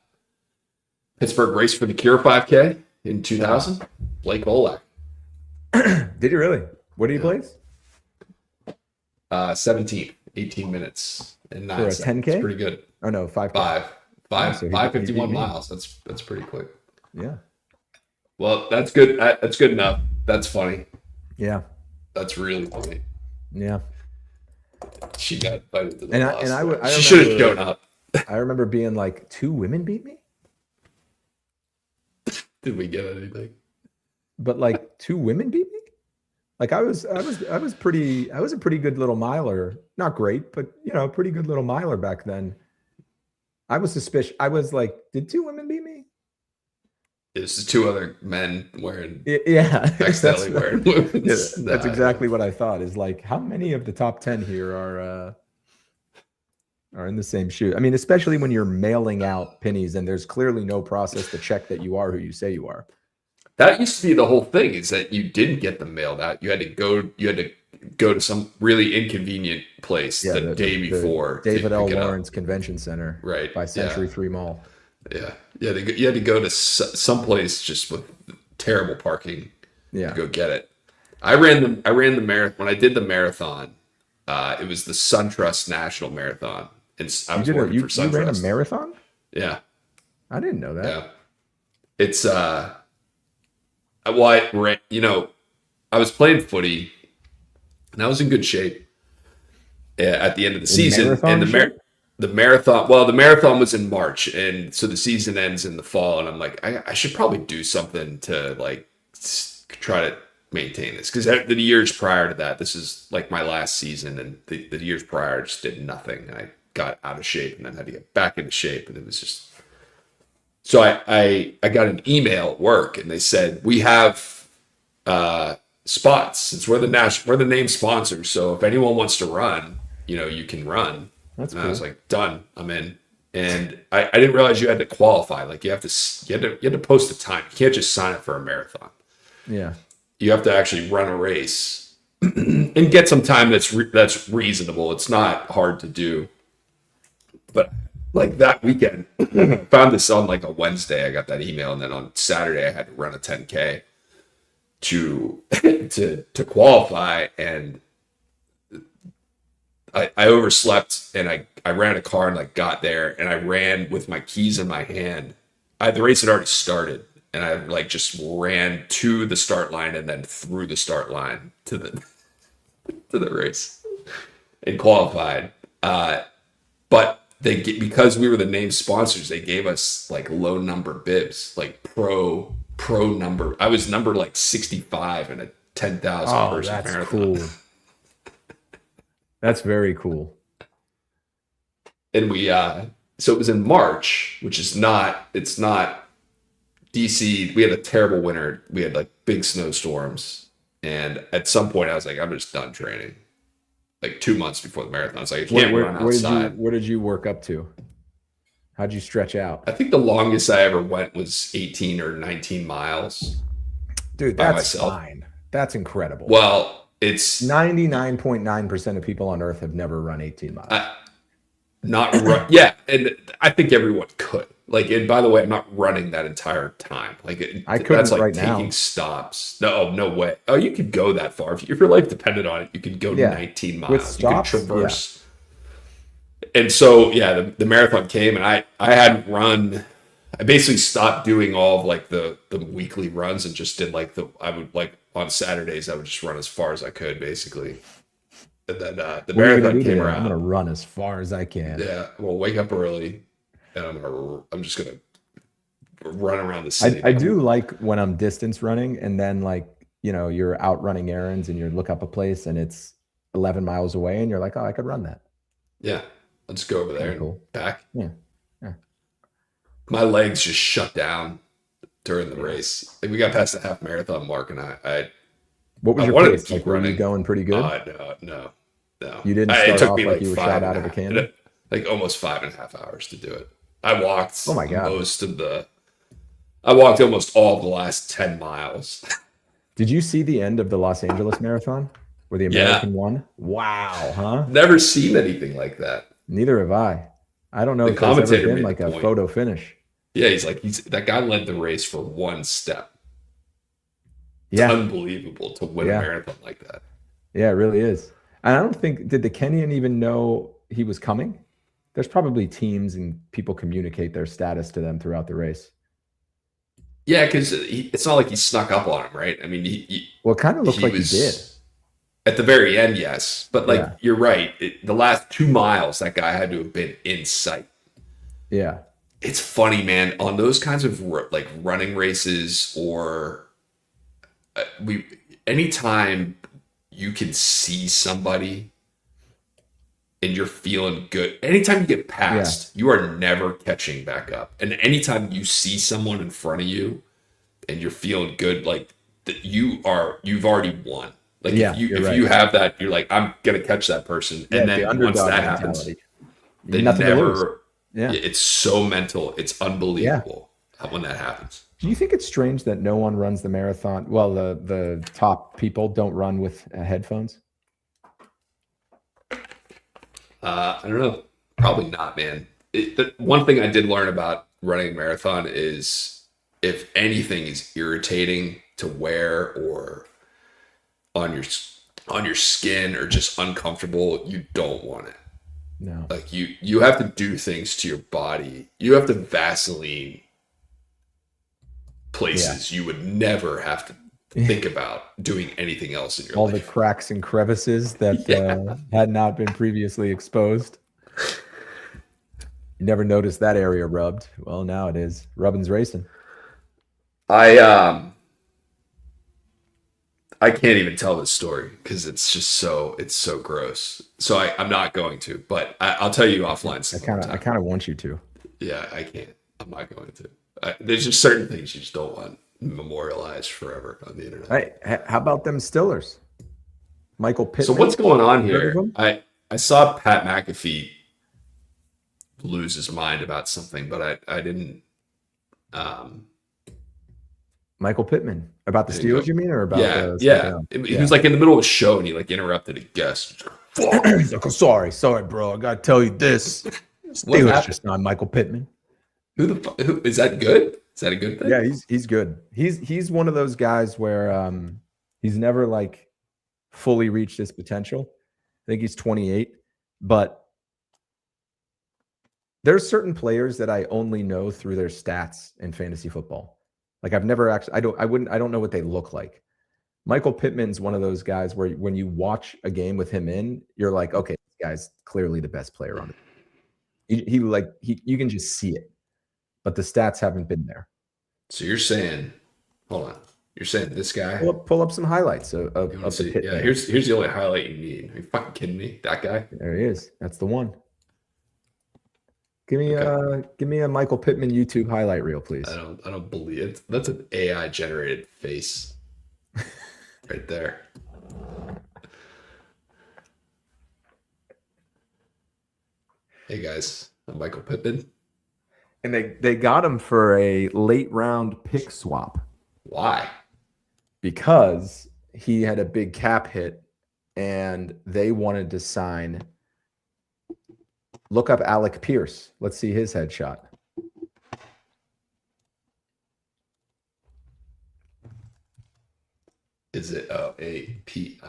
Pittsburgh Race for the Cure 5K in 2000? Blake Volak. Did you really? What did you place? 17th, 18 minutes and 9 For a seconds. 10K? Pretty good. Oh no, 5K. So he 551 beat me. miles. That's pretty quick. Yeah. Well, that's good. That's good enough. That's funny. Yeah. That's really funny. Yeah. She got invited to the And Boston. I She should have remember- shown up. I remember being like, 2 women beat me? Did we get anything? But like 2 women beat me? Like I was a pretty good little miler. Not great, but you know, a pretty good little miler back then. I was suspicious. I was like, did 2 women beat me? It's the 2 other men wearing Yeah. accidentally wearing Yeah, women's. that's exactly what I thought. Is like, how many of the top 10 here are are in the same shoe. I mean, especially when you're mailing out pennies and there's clearly no process to check that you are who you say you are. That used to be the whole thing, is that you didn't get them mailed out. You had to go to some really inconvenient place the day before. David L. Lawrence Convention Center, right by Century 3 Mall. Yeah. You had to go to someplace just with terrible parking to go get it. I ran the marathon. When I did the marathon, it was the SunTrust National Marathon. And I was working for SunTrust. You ran a marathon? Yeah. I didn't know that. Yeah. It's, I ran, I was playing footy and I was in good shape at the end of the season. And the marathon was in March. And so the season ends in the fall. And I'm like, I should probably do something to like try to maintain this. Because the years prior to that, this is like my last season. And the years prior, I just did nothing. And I got out of shape and then had to get back into shape. And it was just, so I got an email at work and they said, we have spots, since we're the name sponsor. So if anyone wants to run, you can run. That's cool. I was like, done, I'm in. And I didn't realize you had to qualify. Like you had to post a time. You can't just sign up for a marathon. Yeah. You have to actually run a race and get some time that's reasonable. It's not hard to do. But like that weekend, I found this on like a Wednesday. I got that email, and then on Saturday I had to run a 10K to qualify, and I overslept, and I ran a car and like got there, and I ran with my keys in my hand. The race had already started, and I like just ran to the start line and then through the start line to the race and qualified. But because we were the name sponsors, they gave us like low number bibs, like pro number. I was number like 65 in a 10,000 person that's marathon. Cool. That's very cool. And so it was in March, which is it's not DC. We had a terrible winter. We had like big snowstorms. And at some point I was like, I'm just done training. Like 2 months before the marathon. It's like, I can't run outside. What did you work up to? How'd you stretch out? I think the longest I ever went was 18 or 19 miles. Dude, that's fine. That's incredible. Well, it's 99.9% of people on earth have never run 18 miles. Yeah. And I think everyone could. Like, and by the way, I'm not running that entire time. Like, I couldn't that's like right taking now. stops. No way. Oh, you could go that far. If your life depended on it, you could go 19 miles. With stops, you could traverse. Yeah. And so, the marathon came, and I hadn't run. I basically stopped doing all of like the weekly runs and just did like I would like on Saturdays, I would just run as far as I could, basically. And then the marathon came around. I'm going to run as far as I can. Yeah. We'll wake up early. And I'm just gonna run around the city. I do like when I'm distance running, and then like you're out running errands, and you look up a place, and it's 11 miles away, and you're like, oh, I could run that. Yeah, I'll just go over there and back. Yeah. My legs just shut down during the race. Like we got past the half marathon mark, and I what was your pace? Like, were you going pretty good? No. You didn't start off like you were shot out of a cannon. Like almost 5.5 hours to do it. I walked I walked almost all of the last 10 miles. Did you see the end of the Los Angeles Marathon where the American won? Wow, huh? Never seen anything like that. Neither have I. I don't know if there's ever been like a photo finish. Yeah, that guy led the race for one step. It's unbelievable to win a marathon like that. Yeah, it really is. And I don't think, did the Kenyan even know he was coming? There's probably teams and people communicate their status to them throughout the race. Yeah, because it's not like he snuck up on him, right? I mean, it kind of looked like he did. At the very end, yes. But you're right. The last 2 miles, that guy had to have been in sight. Yeah. It's funny, man. On those kinds of like running races or anytime you can see somebody and you're feeling good. Anytime you get past, you are never catching back up. And anytime you see someone in front of you and you're feeling good, like that you've already won. Like if you have that, you're like, I'm gonna catch that person. And then once that happens, They Nothing to lose. never. Yeah. It's so mental. It's Yeah. unbelievable when that happens. Do you think it's strange that no one runs the marathon? Well, the top people don't run with headphones. I don't know. Probably not, man. One thing I did learn about running a marathon is if anything is irritating to wear or on your skin or just uncomfortable, you don't want it. No. Like you have to do things to your body. You have to Vaseline places you would never have to think about doing anything else in your All the life. cracks and crevices that had not been previously exposed. You never noticed that area rubbed. Well, now it is. Rubbin's racing. I can't even tell this story because it's so gross. So I'm not going to, but I'll tell you offline some other I time. kind of want you to. Yeah, I can't. I'm not going to. There's just certain things you just don't want memorialized forever on the internet. Hey, how about them Stillers? Michael Pittman. So what's going on Heard of here? him? I saw Pat McAfee lose his mind about something, but I didn't. Michael Pittman. About the There you Steelers, go. you mean, or about Yeah, the yeah. He was like in the middle of a show and he like interrupted a guest. He's like, oh, sorry, bro. I gotta tell you this. Steelers happened? just signed Michael Pittman. Who is that good? Is that a good thing? Yeah, he's good. He's one of those guys where he's never like fully reached his potential. I think he's 28, but there's certain players that I only know through their stats in fantasy football. Like I've never actually I don't know what they look like. Michael Pittman's one of those guys where when you watch a game with him in, you're like, okay, this guy's clearly the best player on it. You can just see it. But the stats haven't been there. So you're saying, hold on. You're saying this guy? Pull up some highlights of You wanna the see? Pittman. Yeah, here's the only highlight you need. Are you fucking kidding me? That guy? There he is. That's the one. Give me Okay. a Michael Pittman YouTube highlight reel, please. I don't believe it. That's an AI generated face right there. Hey guys, I'm Michael Pittman. And they got him for a late round pick swap Why? because he had a big cap hit and they wanted to sign. Look up Alec Pierce. Let's see his headshot. Is it APIERCE?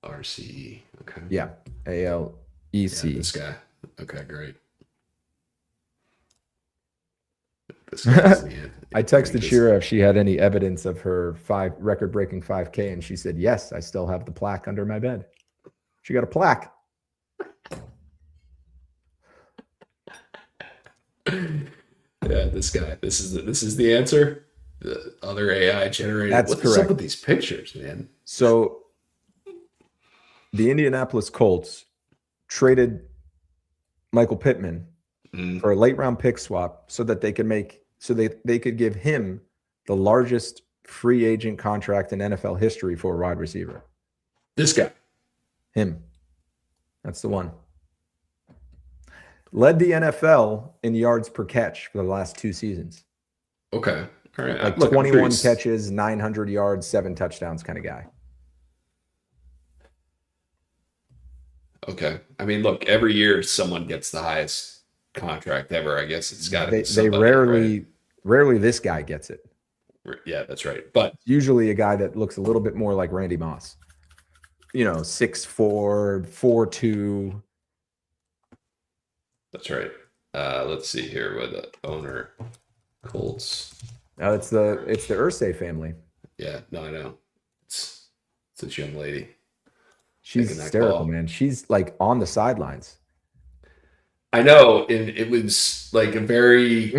Okay. Yeah, Yeah, ALEC. this guy. Okay, great. This guy's I texted Shira if she had any evidence of her record-breaking 5K, and she said, yes, I still have the plaque under my bed. She got a plaque. Yeah, this guy. This is the answer. The other AI generated. That's What's up correct. with these pictures, man? So the Indianapolis Colts traded Michael Pittman for a late round pick swap so that they could give him the largest free agent contract in NFL history for a wide receiver. This guy. Him. That's the one. Led the NFL in yards per catch for the last 2 seasons. Okay. All right. Like Look, I'm 21 curious. catches, 900 yards, 7 touchdowns kind of guy. Okay. I mean, look, every year someone gets the highest contract ever. I guess it's got to be They somebody, rarely this guy gets it. right? Yeah, that's right. But Usually a guy that looks a little bit more like Randy Moss. 6'4", 4'2". that's right. Let's see here with the owner, Colts. It's the Irsay family. Yeah, no, I know. It's this young lady. She's Taking that hysterical, call. man. She's like on the sidelines. I know, and it was like a very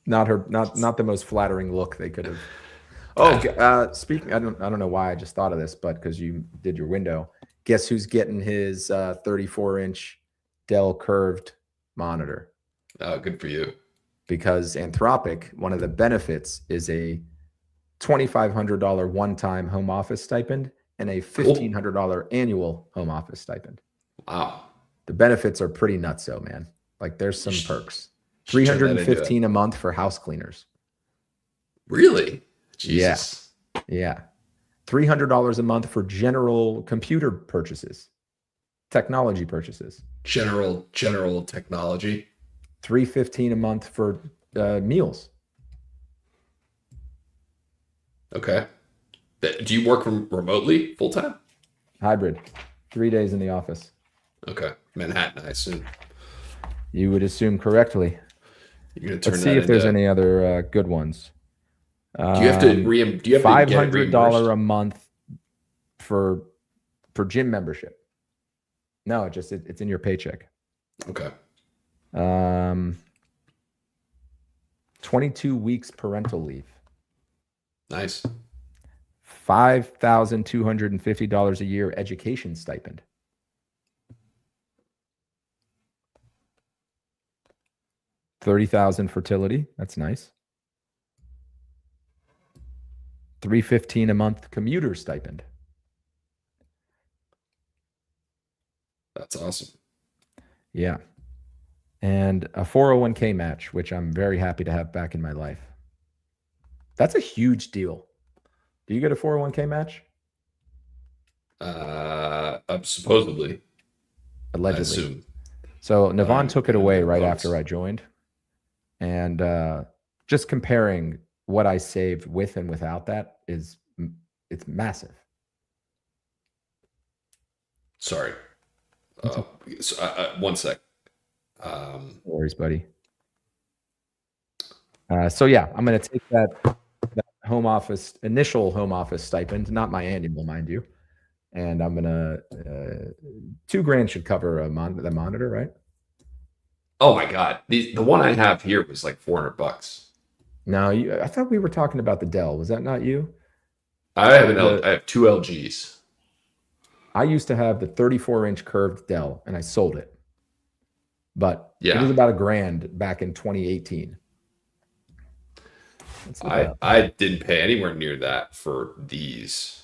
Not the most flattering look they could have. Oh, speaking, I don't know why I just thought of this, but because you did your window, guess who's getting his 34-inch Dell curved monitor? good for you. Because Anthropic, one of the benefits is a $2,500 one-time home office stipend and a $1,500 annual home office stipend. Wow. The benefits are pretty nutso, man. Like there's some perks. Should turn that into 315 a month for house cleaners. Really? Jesus. Yeah. $300 a month for general computer purchases, technology purchases. General technology. $315 a month for meals. Okay. Do you work remotely full time? Hybrid. 3 days in the office. Okay. Manhattan, I assume. You would assume correctly. You're gonna turn Let's that see if there's into- any other good ones. Do you have to do you have to get it $500 reimbursed? a month for gym membership. No, it's in your paycheck. Okay. 22 weeks parental leave. Nice. $5,250 a year education stipend. $30,000 fertility. That's nice. $315 a month commuter stipend. That's awesome. Yeah. And a 401k match, which I'm very happy to have back in my life. That's a huge deal. Do you get a 401k match? Supposedly. Allegedly. I assume. So Navon I'm took it gonna away make right notes. after I joined. And just comparing what I saved with and without that it's massive. Sorry. One sec. No worries, buddy. So yeah, I'm going to take that initial home office stipend, not my annual, mind you, and I'm going to $2,000 should cover the monitor, right? Oh my God. The one I have here was like $400. No, I thought we were talking about the Dell. Was that not you? I have two LGs. I used to have the 34-inch curved Dell, and I sold it. But it Yeah. was about $1,000 back in 2018. I didn't pay anywhere near that for these.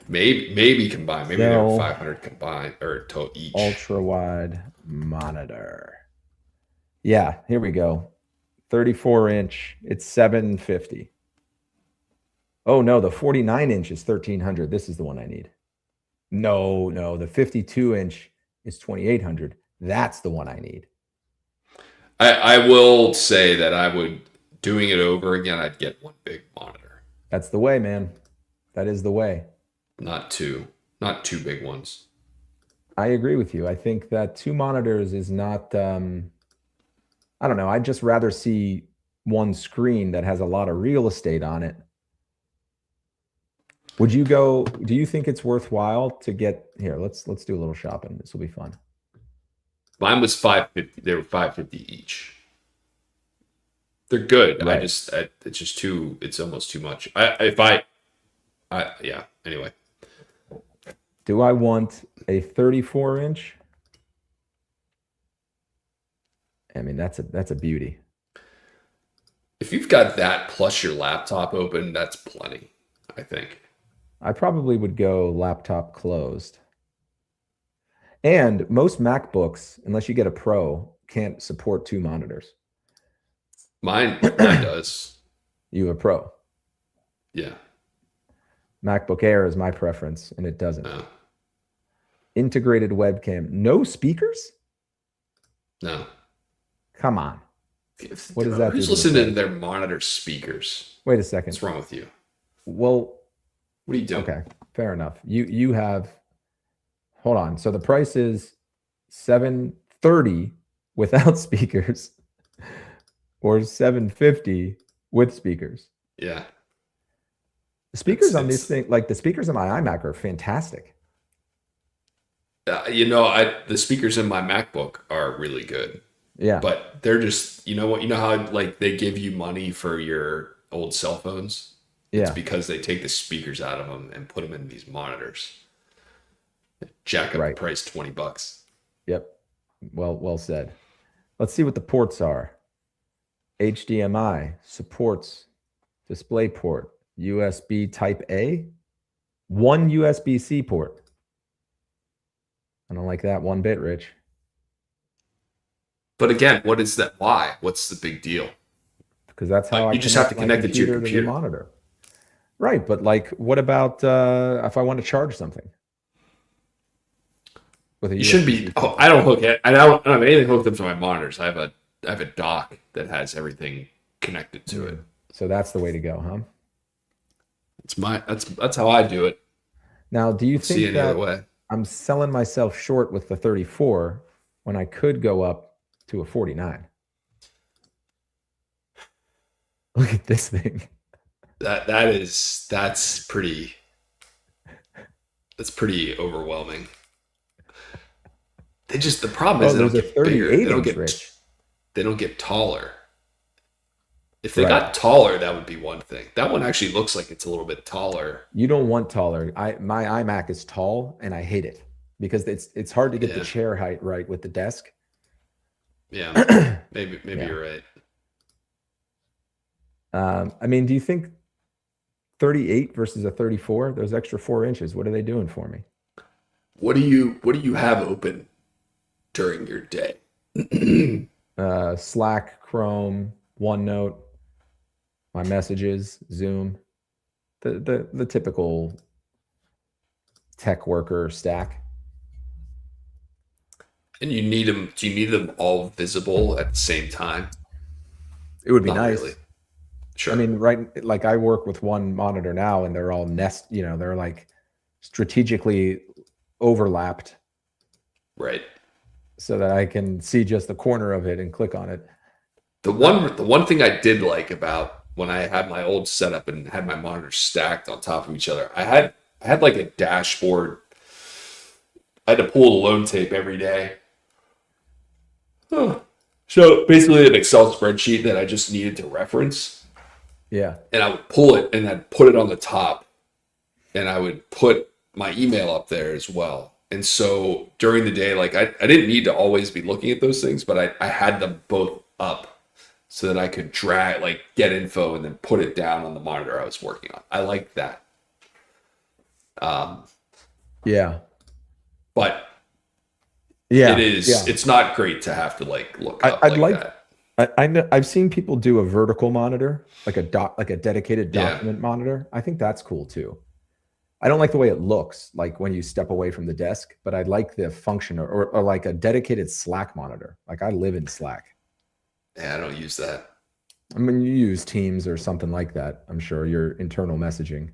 Maybe combined. Maybe they were Dell 500 combined or each. ultra wide monitor. Yeah, here we go. 34-inch. It's $750. Oh no, the 49-inch is $1,300. This is the one I need. No, the 52-inch is $2,800. That's the one I need. I will say that I would, doing it over again, I'd get one big monitor. That's the way, man. That is the way. Not two big ones. I agree with you. I think that 2 monitors is not, I don't know. I'd just rather see one screen that has a lot of real estate on it. Do you think it's worthwhile to get here? Let's do a little shopping. This will be fun. Mine was $550. They were $550 each. They're good. Right. It's just too. It's almost too much. Yeah. Anyway, Do I want a 34-inch? I mean, that's a beauty. if you've got that plus your laptop open, that's plenty. I think. I probably would go laptop closed. And most MacBooks, unless you get a Pro, can't support 2 monitors. Mine does. You have a Pro. Yeah. MacBook Air is my preference, and it doesn't. No. Integrated webcam. No speakers? No. Come on. What does that Who's do to listening the to their monitor speakers? Wait a second. What's wrong with you? Well, What are you doing? okay, fair enough. You have, hold on. So the price is $730 without speakers, or $750 with speakers. Yeah. The speakers on It's- these things, like the speakers on my iMac, are fantastic. The speakers in my MacBook are really good, Yeah, but they're just, you know how like they give you money for your old cell phones? It's yeah, because they take the speakers out of them and put them in these monitors. Jack up Right. the price $20. yep. Well said. Let's see what the ports are. HDMI supports DisplayPort, USB Type A, 1 USB-C port. I don't like that one bit, Rich. But again, what is that? Why? What's the big deal? because that's how Like, I you just have to connect my connect it to your computer to the computer. monitor. Right, but like, what about if I want to charge something with a You shouldn't USB-C be. Oh, cable? I don't hook it. I don't have anything hooked up to my monitors. I have a dock that has everything connected to it. So that's the way to go, huh? That's how I do it. Now, do you Don't see think any other that way. I'm selling myself short with the 34 when I could go up to a 49? Look at this thing. That's pretty overwhelming. The problem is Oh, they don't there's a get bigger. 38 inch, Rich. They don't get taller. If they Right. got taller, that would be one thing. That one actually looks like it's a little bit taller. You don't want taller. My iMac is tall and I hate it because it's hard to get the Yeah. chair height right with the desk. Yeah, maybe Yeah. you're right. I mean, do you think 38 versus a 34, those extra 4 inches, what are they doing for me? What do you have open during your day? Slack, Chrome, OneNote, my messages, Zoom, the typical tech worker stack. And you need them. Do you need them all visible at the same time? It would be Not nice. really. Sure. I mean, right, like I work with one monitor now and they're all they're like strategically overlapped right. so that I can see just the corner of it and click on it. The one thing I did like about when I had my old setup and had my monitors stacked on top of each other, I had like a dashboard. I had to pull the load tape every day. So basically an Excel spreadsheet that I just needed to reference. Yeah. And I would pull it and I'd put it on the top. And I would put my email up there as well. And so during the day, like I didn't need to always be looking at those things, but I had them both up so that I could get info and then put it down on the monitor I was working on. I like that. Yeah. But Yeah. it's not great to have to like look up I'd like like that. I know I've seen people do a vertical monitor, like a dedicated Yeah. document monitor. I think that's cool too. I don't like the way it looks, like when you step away from the desk, but I like the function or like a dedicated Slack monitor. Like I live in Slack. Yeah, I don't use that. I mean, you use Teams or something like that. I'm sure your internal messaging.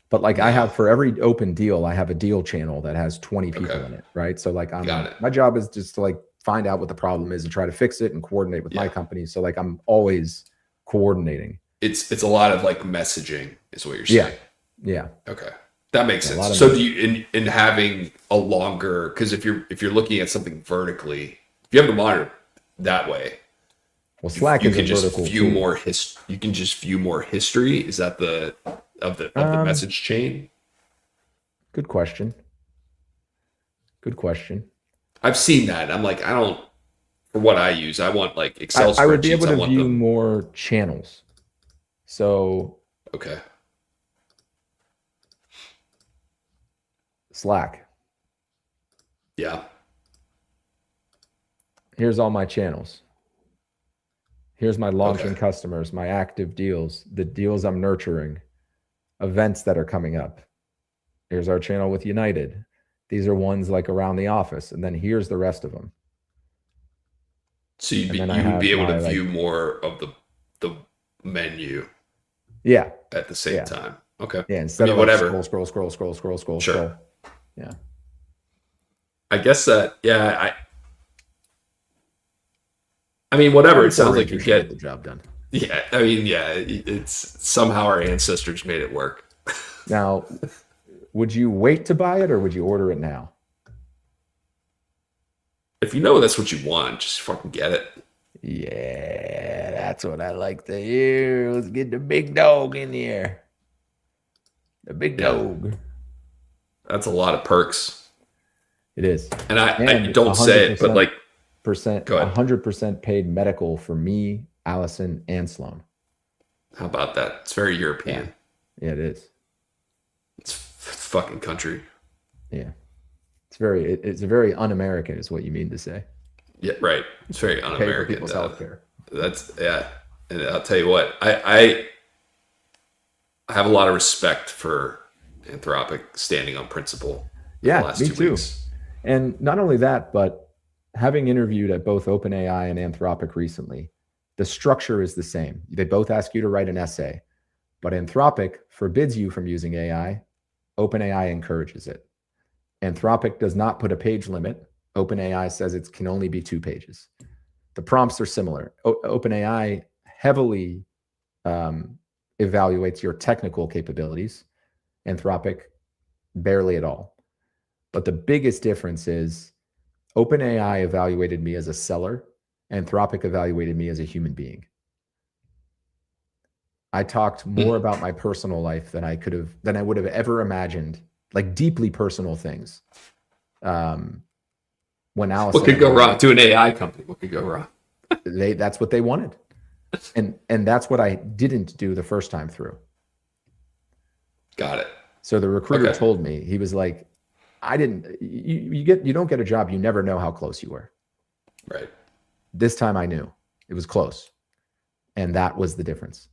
But like I No. have for every open deal, I have a deal channel that has 20 people Okay. in it, right? So like Got it. my job is just to like find out what the problem is and try to fix it and coordinate with my Yeah. company. So like I'm always coordinating. It's a lot of like messaging is what you're Yeah. saying. Yeah. Okay. That makes Yeah, a lot sense. of So do you in having a longer, because if you're looking at something vertically, if you have the monitor that way, Well, Slack you is can a just vertical view too. more you can just view more history. Is that of the message chain? Good question. Good question. I've seen that. I'm like, for what I use, I want like Excel spreadsheets. I would be able I to want view them. more channels. So Okay. Slack, Yeah. here's all my channels. Here's my launching Okay. customers, my active deals, the deals I'm nurturing, events that are coming up. Here's our channel with United. These are ones like around the office. And then here's the rest of them. So And then I you would be have able to my, view like, more of the menu yeah. at the same Yeah. time. Okay. Yeah. Instead of like whatever. scroll. Sure. Yeah. I guess that I mean whatever. It sounds like you get get the job done. yeah. I mean yeah. It's somehow our ancestors made it work. Now, would you wait to buy it or would you order it now? If you know that's what you want, just fucking get it. Yeah, that's what I like to hear. Let's get the big dog in here. The big Yeah. dog. That's a lot of perks. It is. And I And don't say it, but 100% like Go ahead. 100% paid medical for me, Allison, and Sloan. how about that? It's very European. Yeah, it is. It's fucking country. Yeah. It's very un-American is what you mean to say. Yeah, right. It's very Pay for un-American. people's health care. That's yeah. And I'll tell you what, I have a lot of respect for Anthropic standing on principle in the Yeah, last me two too. weeks. And not only that, but having interviewed at both OpenAI and Anthropic recently, the structure is the same. They both ask you to write an essay, but Anthropic forbids you from using AI. OpenAI encourages it. Anthropic does not put a page limit. OpenAI says it can only be 2 pages. The prompts are similar. OpenAI heavily evaluates your technical capabilities. Anthropic barely at all. But the biggest difference is OpenAI evaluated me as a seller. Anthropic evaluated me as a human being. I talked more about my personal life than I would have ever imagined, like deeply personal things. When Allison, What could go wrong to an AI company? What could go wrong? that's what they wanted. And that's what I didn't do the first time through. Got it. So the recruiter told me, he was like, you don't get a job, you never know how close you were. Right. This time I knew it was close. And that was the difference.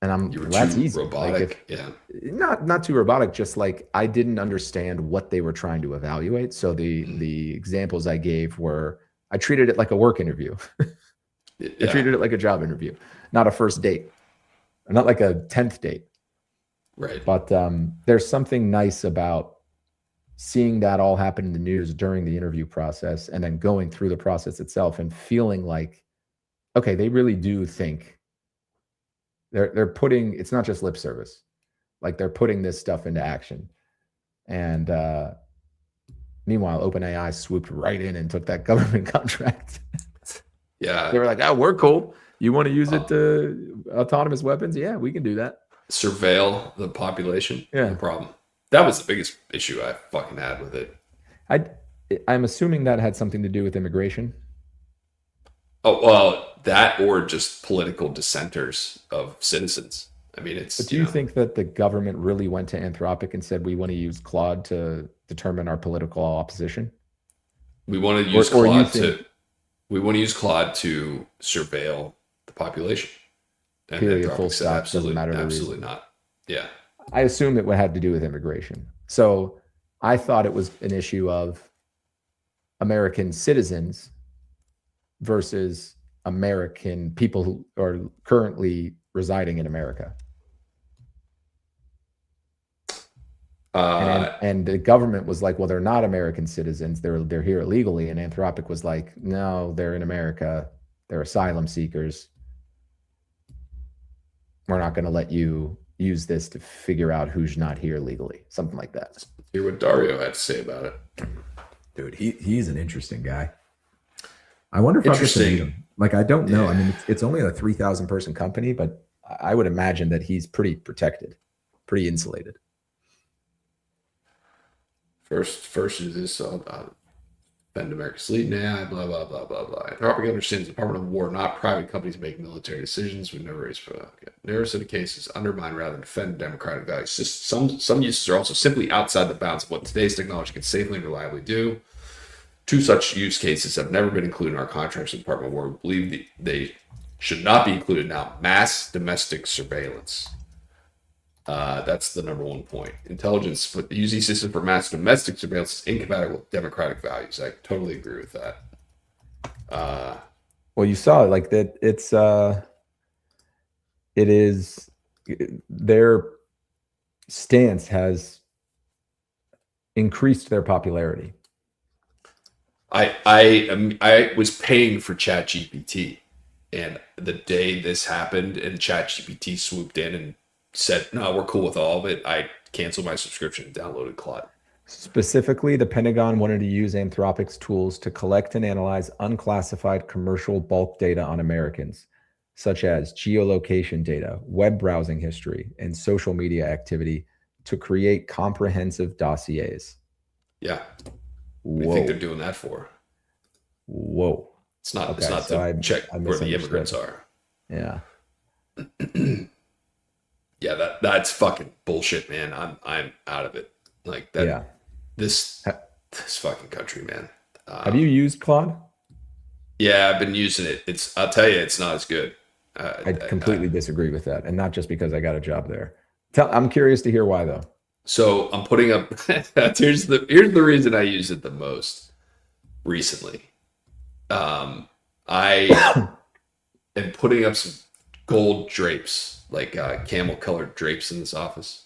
And You were that's too easy. robotic. Like Yeah. not too robotic, just like I didn't understand what they were trying to evaluate. So the examples I gave were, I treated it like a work interview. I treated it like a job interview, not a first date, not like a 10th date. Right. But there's something nice about seeing that all happen in the news during the interview process and then going through the process itself and feeling like, okay, they really do think they're putting, it's not just lip service, like they're putting this stuff into action. And meanwhile, OpenAI swooped right in and took that government contract. Yeah. They were like, oh, we're cool. You want to use it to autonomous weapons? Yeah, we can do that. Surveil the population. Yeah. No problem. That was the biggest issue I fucking had with it. I'm assuming that had something to do with immigration. Oh, well, that or just political dissenters of citizens. I mean, it's. But do you think that the government really went to Anthropic and said, we want to use Claude to determine our political opposition? We want to use Claude to. We want to use Claude to surveil the population. And period, full stop, doesn't matter the reason. Absolutely not. Yeah. I assume it had to do with immigration. So I thought it was an issue of American citizens versus American people who are currently residing in America. And the government was like, well, they're not American citizens. They're here illegally. And Anthropic was like, no, they're in America. They're asylum seekers. We're not going to let you use this to figure out who's not here legally. Something like that. Hear what Dario had to say about it. Dude, he's an interesting guy. I wonder if I'll get to meet him. Like, I don't know. I mean, it's only a 3,000 person company, but I would imagine that he's pretty protected, pretty insulated. First is this defend America's lead in AI, blah, blah, blah, blah, blah. Anthropic understands the Department of War, not private companies make military decisions. We've never raised never said a case is undermine rather than defend democratic values. Just some uses are also simply outside the bounds of what today's technology can safely and reliably do. 2 such use cases have never been included in our contracts with the Department of War. We believe they should not be included now. Mass domestic surveillance. That's the number 1 point. Intelligence, but the UZ system for mass domestic surveillance is incompatible with democratic values. I totally agree with that. Well, you saw like that. It is their stance has increased their popularity. I was paying for ChatGPT, and the day this happened and ChatGPT swooped in and said, no, we're cool with all of it, I canceled my subscription and downloaded Claude. Specifically, the Pentagon wanted to use Anthropic's tools to collect and analyze unclassified commercial bulk data on Americans, such as geolocation data, web browsing history, and social media activity to create comprehensive dossiers. Yeah. What do you think they're doing that for? Whoa. It's not to check where the immigrants are. Yeah. Yeah, that's fucking bullshit, man. I'm out of it. Like that. Yeah. This fucking country, man. Have you used Claude? Yeah, I've been using it. I'll tell you, it's not as good. I completely disagree with that, and not just because I got a job there. I'm curious to hear why, though. So I'm putting up. Here's the reason I use it the most recently. I am putting up some gold drapes, like camel colored drapes in this office,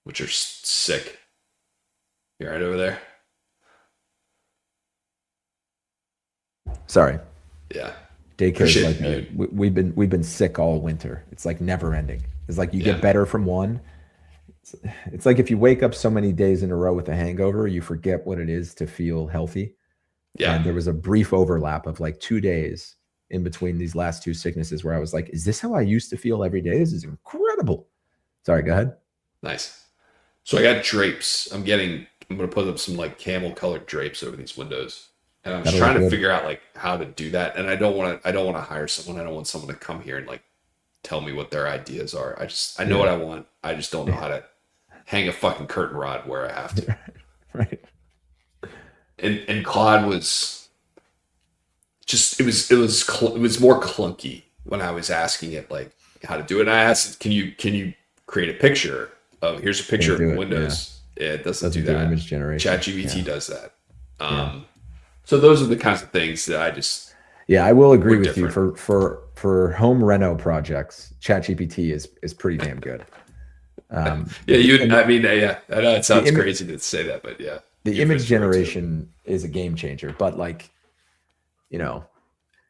which are sick. You're right over there. Sorry, Yeah. daycare is Appreciate like the mute. we've been sick all winter. It's like never ending. It's like you Yeah. get better from one. It's like if you wake up so many days in a row with a hangover, you forget what it is to feel healthy. Yeah. And there was a brief overlap of like 2 days in between these last two sicknesses where I was like, is this how I used to feel every day? This is incredible. Sorry, go ahead. Nice. So I got drapes. I'm gonna put up some like camel colored drapes over these windows. And I'm just That'll trying look to good. figure out like how to do that. And I don't want to hire someone. I don't want someone to come here and like tell me what their ideas are. I know what I want. I just don't know how to hang a fucking curtain rod where I have to. Right. And Claude was just it was more clunky when I was asking it like how to do it. And I asked, can you create a picture of here's a picture Can't do of it, Windows? Yeah, it doesn't do Doesn't do that. image generation. ChatGPT Yeah. does that. Yeah. So those are the kinds of things that I just Yeah, I will agree We're with you different. for home reno projects. ChatGPT is pretty damn good. yeah. And I mean, yeah. I know it sounds the crazy to say that, but yeah, the you've been image through it too. generation is a game changer, but like, you know,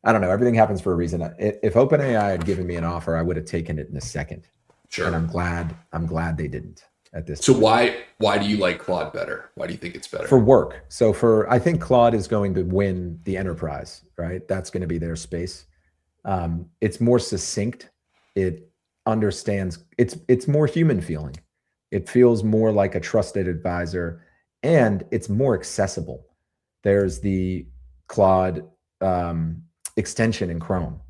I don't know. Everything happens for a reason. If OpenAI had given me an offer, I would have taken it in a second. And Sure. I'm glad they didn't at this So point. why do you like Claude better? Why do you think it's better? For work. So I think Claude is going to win the enterprise, right? That's going to be their space. It's more succinct. It understands. It's more human feeling. It feels more like a trusted advisor, and it's more accessible. There's the Claude extension in Chrome.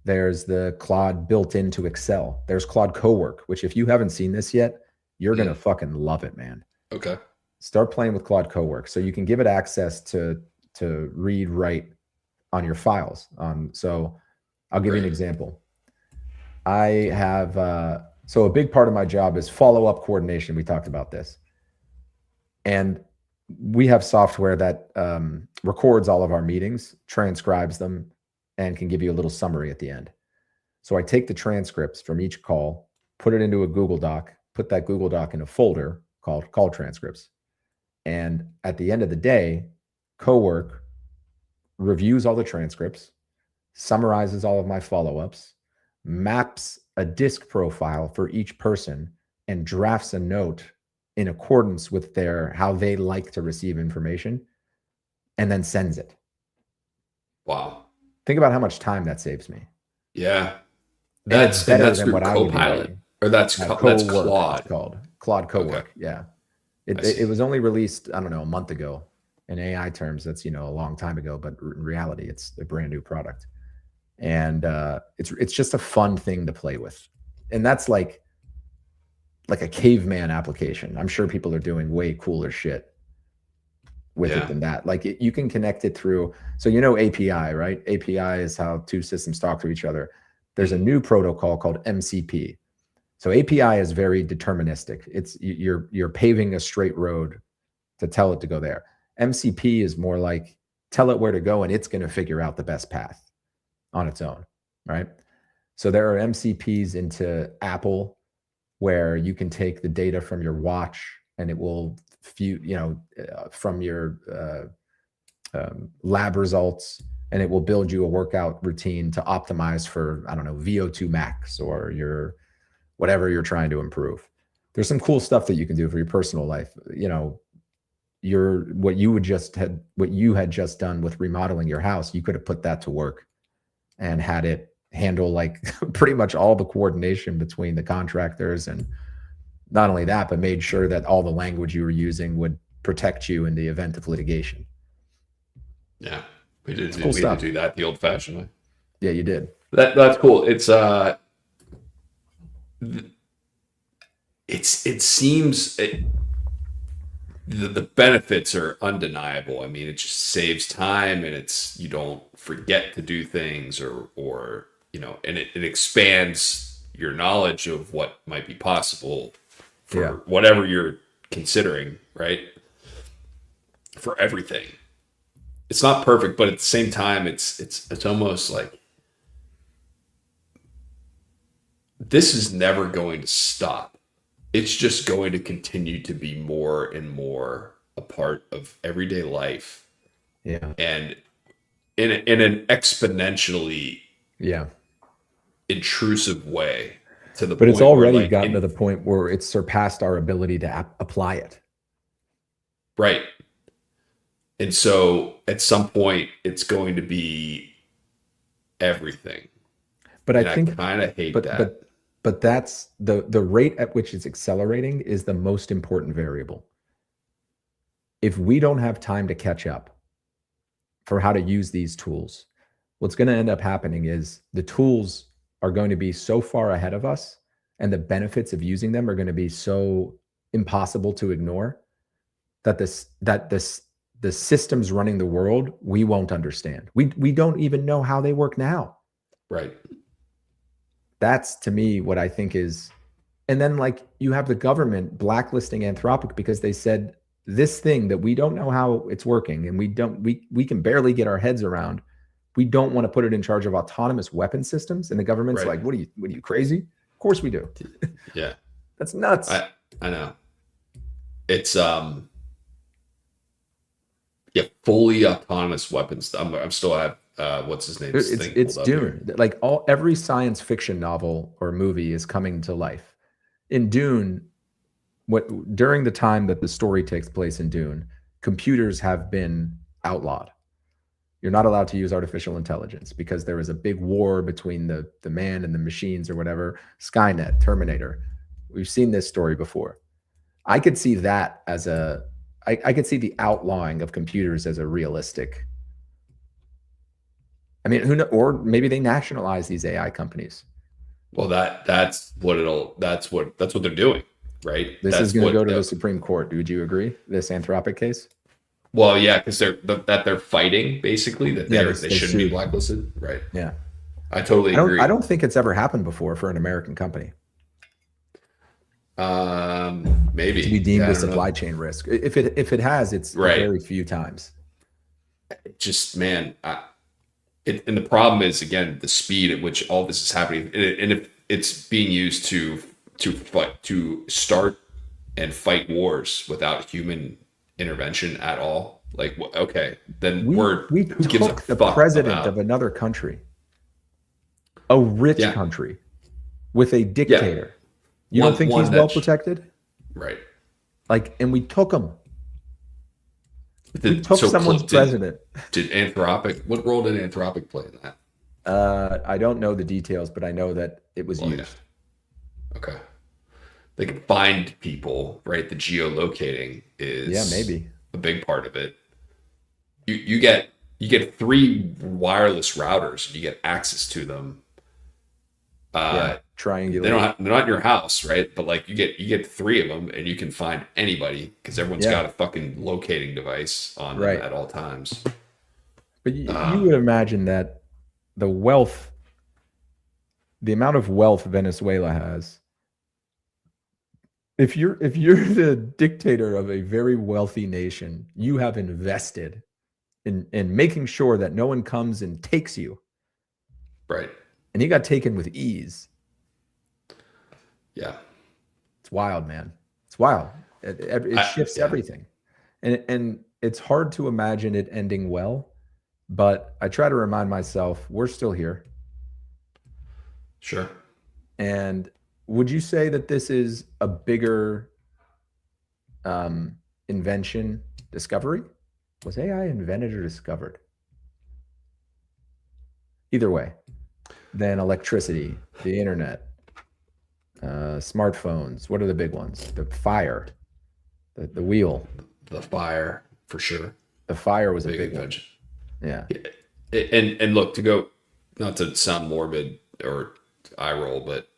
There's the Claude built into Excel. There's Claude Cowork, which if you haven't seen this yet, you're gonna fucking love it, man. Okay. Start playing with Claude Cowork, so you can give it access to read, write on your files. So I'll give you an Great. example. I have so a big part of my job is follow-up coordination. We talked about this, and we have software that records all of our meetings, transcribes them, and can give you a little summary at the end. So I take the transcripts from each call, put it into a Google Doc, put that Google Doc in a folder called call transcripts. And at the end of the day, Cowork reviews all the transcripts, summarizes all of my follow-ups, maps a disk profile for each person, and drafts a note in accordance with how they like to receive information, and then sends it. Wow. Think about how much time that saves me. Yeah. And it's And better that's than through what I would be Copilot. writing. Or that's Cowork, it's Claude. called Claude Cowork. Okay. Yeah. I see. It was only released, I don't know, a month ago. In AI terms, that's a long time ago, but in reality, it's a brand new product. And it's just a fun thing to play with. And that's like a caveman application. I'm sure people are doing way cooler shit with it than that. Like you can connect it through. So API, right? API is how two systems talk to each other. There's a new protocol called MCP. So API is very deterministic. It's you're paving a straight road to tell it to go there. MCP is more like tell it where to go and it's going to figure out the best path on its own, right? So there are MCPs into Apple where you can take the data from your watch and it will from your lab results, and it will build you a workout routine to optimize for, I don't know, VO2 max or your whatever you're trying to improve. There's some cool stuff that you can do for your personal life. What you had just done with remodeling your house, you could have put that to work and had it handle like pretty much all the coordination between the contractors, and not only that, but made sure that all the language you were using would protect you in the event of litigation. Yeah. We did Cool stuff. do that the old fashioned way. Yeah, you did. That's cool. It seems the benefits are undeniable. I mean, it just saves time, and you don't forget to do things, or and it expands your knowledge of what might be possible Yeah. for whatever you're considering, right? For everything. It's not perfect, but at the same time, it's almost like this is never going to stop. It's just going to continue to be more and more a part of everyday life, Yeah. and in an exponentially Yeah. intrusive way, to the But it's point where already like gotten to the point where it's surpassed our ability to apply it. right. And so at some point it's going to be everything. But I And I think, kind of hate but that. but but that's the rate at which it's accelerating is the most important variable. If we don't have time to catch up for how to use these tools, what's going to end up happening is the tools are going to be so far ahead of us, and the benefits of using them are going to be so impossible to ignore that the systems running the world we won't understand. We don't even know how they work now. Right. That's to me what I think is. And then like you have the government blacklisting Anthropic because they said this thing that we don't know how it's working, and we can barely get our heads around. We don't want to put it in charge of autonomous weapon systems. And the government's Right. like, what are you crazy? Of course we do. Yeah. That's nuts. I know. It's yeah, fully autonomous weapons. I'm still at what's his name? It's Dune. Like every science fiction novel or movie is coming to life. In Dune, during the time that the story takes place in Dune, computers have been outlawed. You're not allowed to use artificial intelligence because there was a big war between the man and the machines or whatever. Skynet, Terminator. We've seen this story before. I could see that as I could see the outlawing of computers as a realistic. I mean, or maybe they nationalize these AI companies. Well, that's what they're doing, right? This That's is going to go to the Supreme Court. Would you agree? This Anthropic case? Well, yeah, because they're fighting basically that they shouldn't be sued. blacklisted, right? Yeah, I totally agree. I don't think it's ever happened before for an American company. Maybe to be deemed a supply chain risk. If it has, it's right. Very few times. Just man, and the problem is again the speed at which all this is happening, and if it's being used to start and fight wars without human intervention at all. Like, okay, then we took the president of another country, a rich country, with a dictator. You don't think he's well protected? Right. Like, and we took him. We took someone's president. Did Anthropic? What role did Anthropic play in that? I don't know the details, but I know that it was used. Yeah. Okay. They can find people, right? The geolocating is maybe a big part of it. You get 3 wireless routers and you get access to them. Triangulate. They're not in your house, right? But like you get 3 of them and you can find anybody because everyone's got a fucking locating device on them at all times. But you would imagine that the amount of wealth Venezuela has. If you're the dictator of a very wealthy nation, you have invested in making sure that no one comes and takes you. Right. And he got taken with ease. Yeah. It's wild, man. It's wild. It shifts everything. And it's hard to imagine it ending well, but I try to remind myself we're still here. Sure. And would you say that this is a bigger invention, discovery? Was AI invented or discovered? Either way, than electricity, the internet, smartphones. What are the big ones? The fire, the wheel. The fire, for sure. The fire was a big invention. Yeah. And look, to go, not to sound morbid or eye roll, but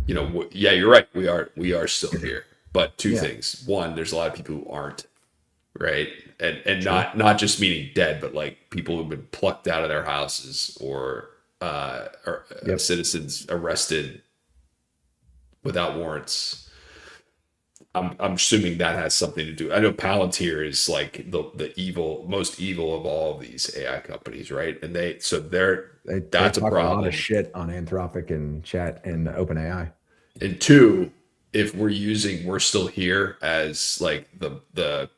you're right. We are still here. But two Yeah. things. One, there's a lot of people who aren't, right? And True. not just meaning dead, but like people who've been plucked out of their houses or Yep. citizens arrested without warrants. I'm assuming that has something to do. I know Palantir is like the most evil of all of these AI companies, right? And They that's a talk a lot problem. of shit on Anthropic and Chat and OpenAI. And two, if we're still here as like the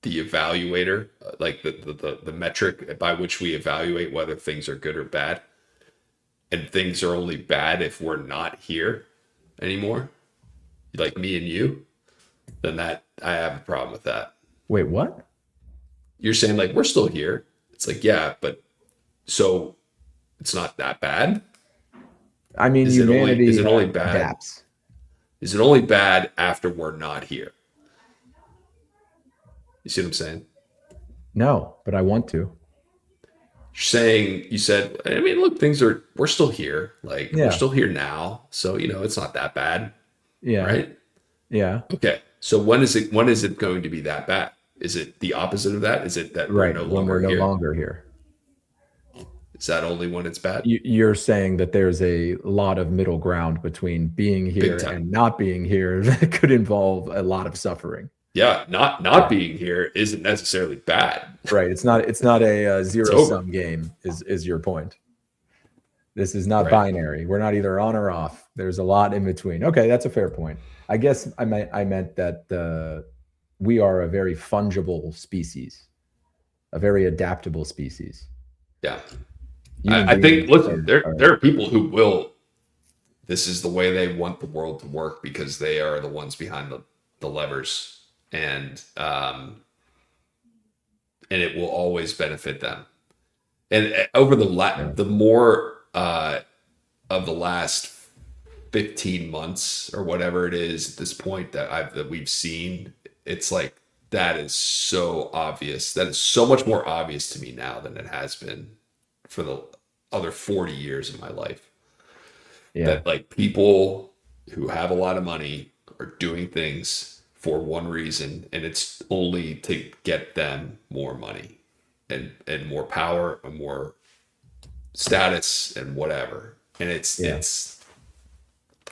evaluator, like the metric by which we evaluate whether things are good or bad, and things are only bad if we're not here anymore, like me and you, then that I have a problem with that. Wait, what? You're saying like we're still here. It's like, yeah, but so it's not that bad. I mean, Is humanity it only bad? adapts. Is it only bad after we're not here? You see what I'm saying? No, but I want to. You said, I mean, look, we're still here. Like we're Yeah. still here now. So, it's not that bad. Yeah. Right. Yeah. Okay. So when is it going to be that bad? Is it the opposite of that? Is it that Right. we're no When longer we're no here? longer here. Is that only when it's bad? You're saying that there's a lot of middle ground between being here time. and not being here that could involve a lot of suffering. Yeah. Not being here isn't necessarily bad. Right. It's not a zero over. sum game is your point. This is not Right. binary. We're not either on or off. There's a lot in between. Okay, that's a fair point. I guess I meant that we are a very fungible species, a very adaptable species. Yeah. Human I think, beings listen, are- there are people who will, this is the way they want the world to work because they are the ones behind the levers, and it will always benefit them. And over the more of the last 15 months or whatever it is at this point that we've seen, it's like that is so obvious. That is so much more obvious to me now than it has been for the other 40 years of my life. Yeah. That like people who have a lot of money are doing things for one reason, and it's only to get them more money and more power and more status and whatever. And it's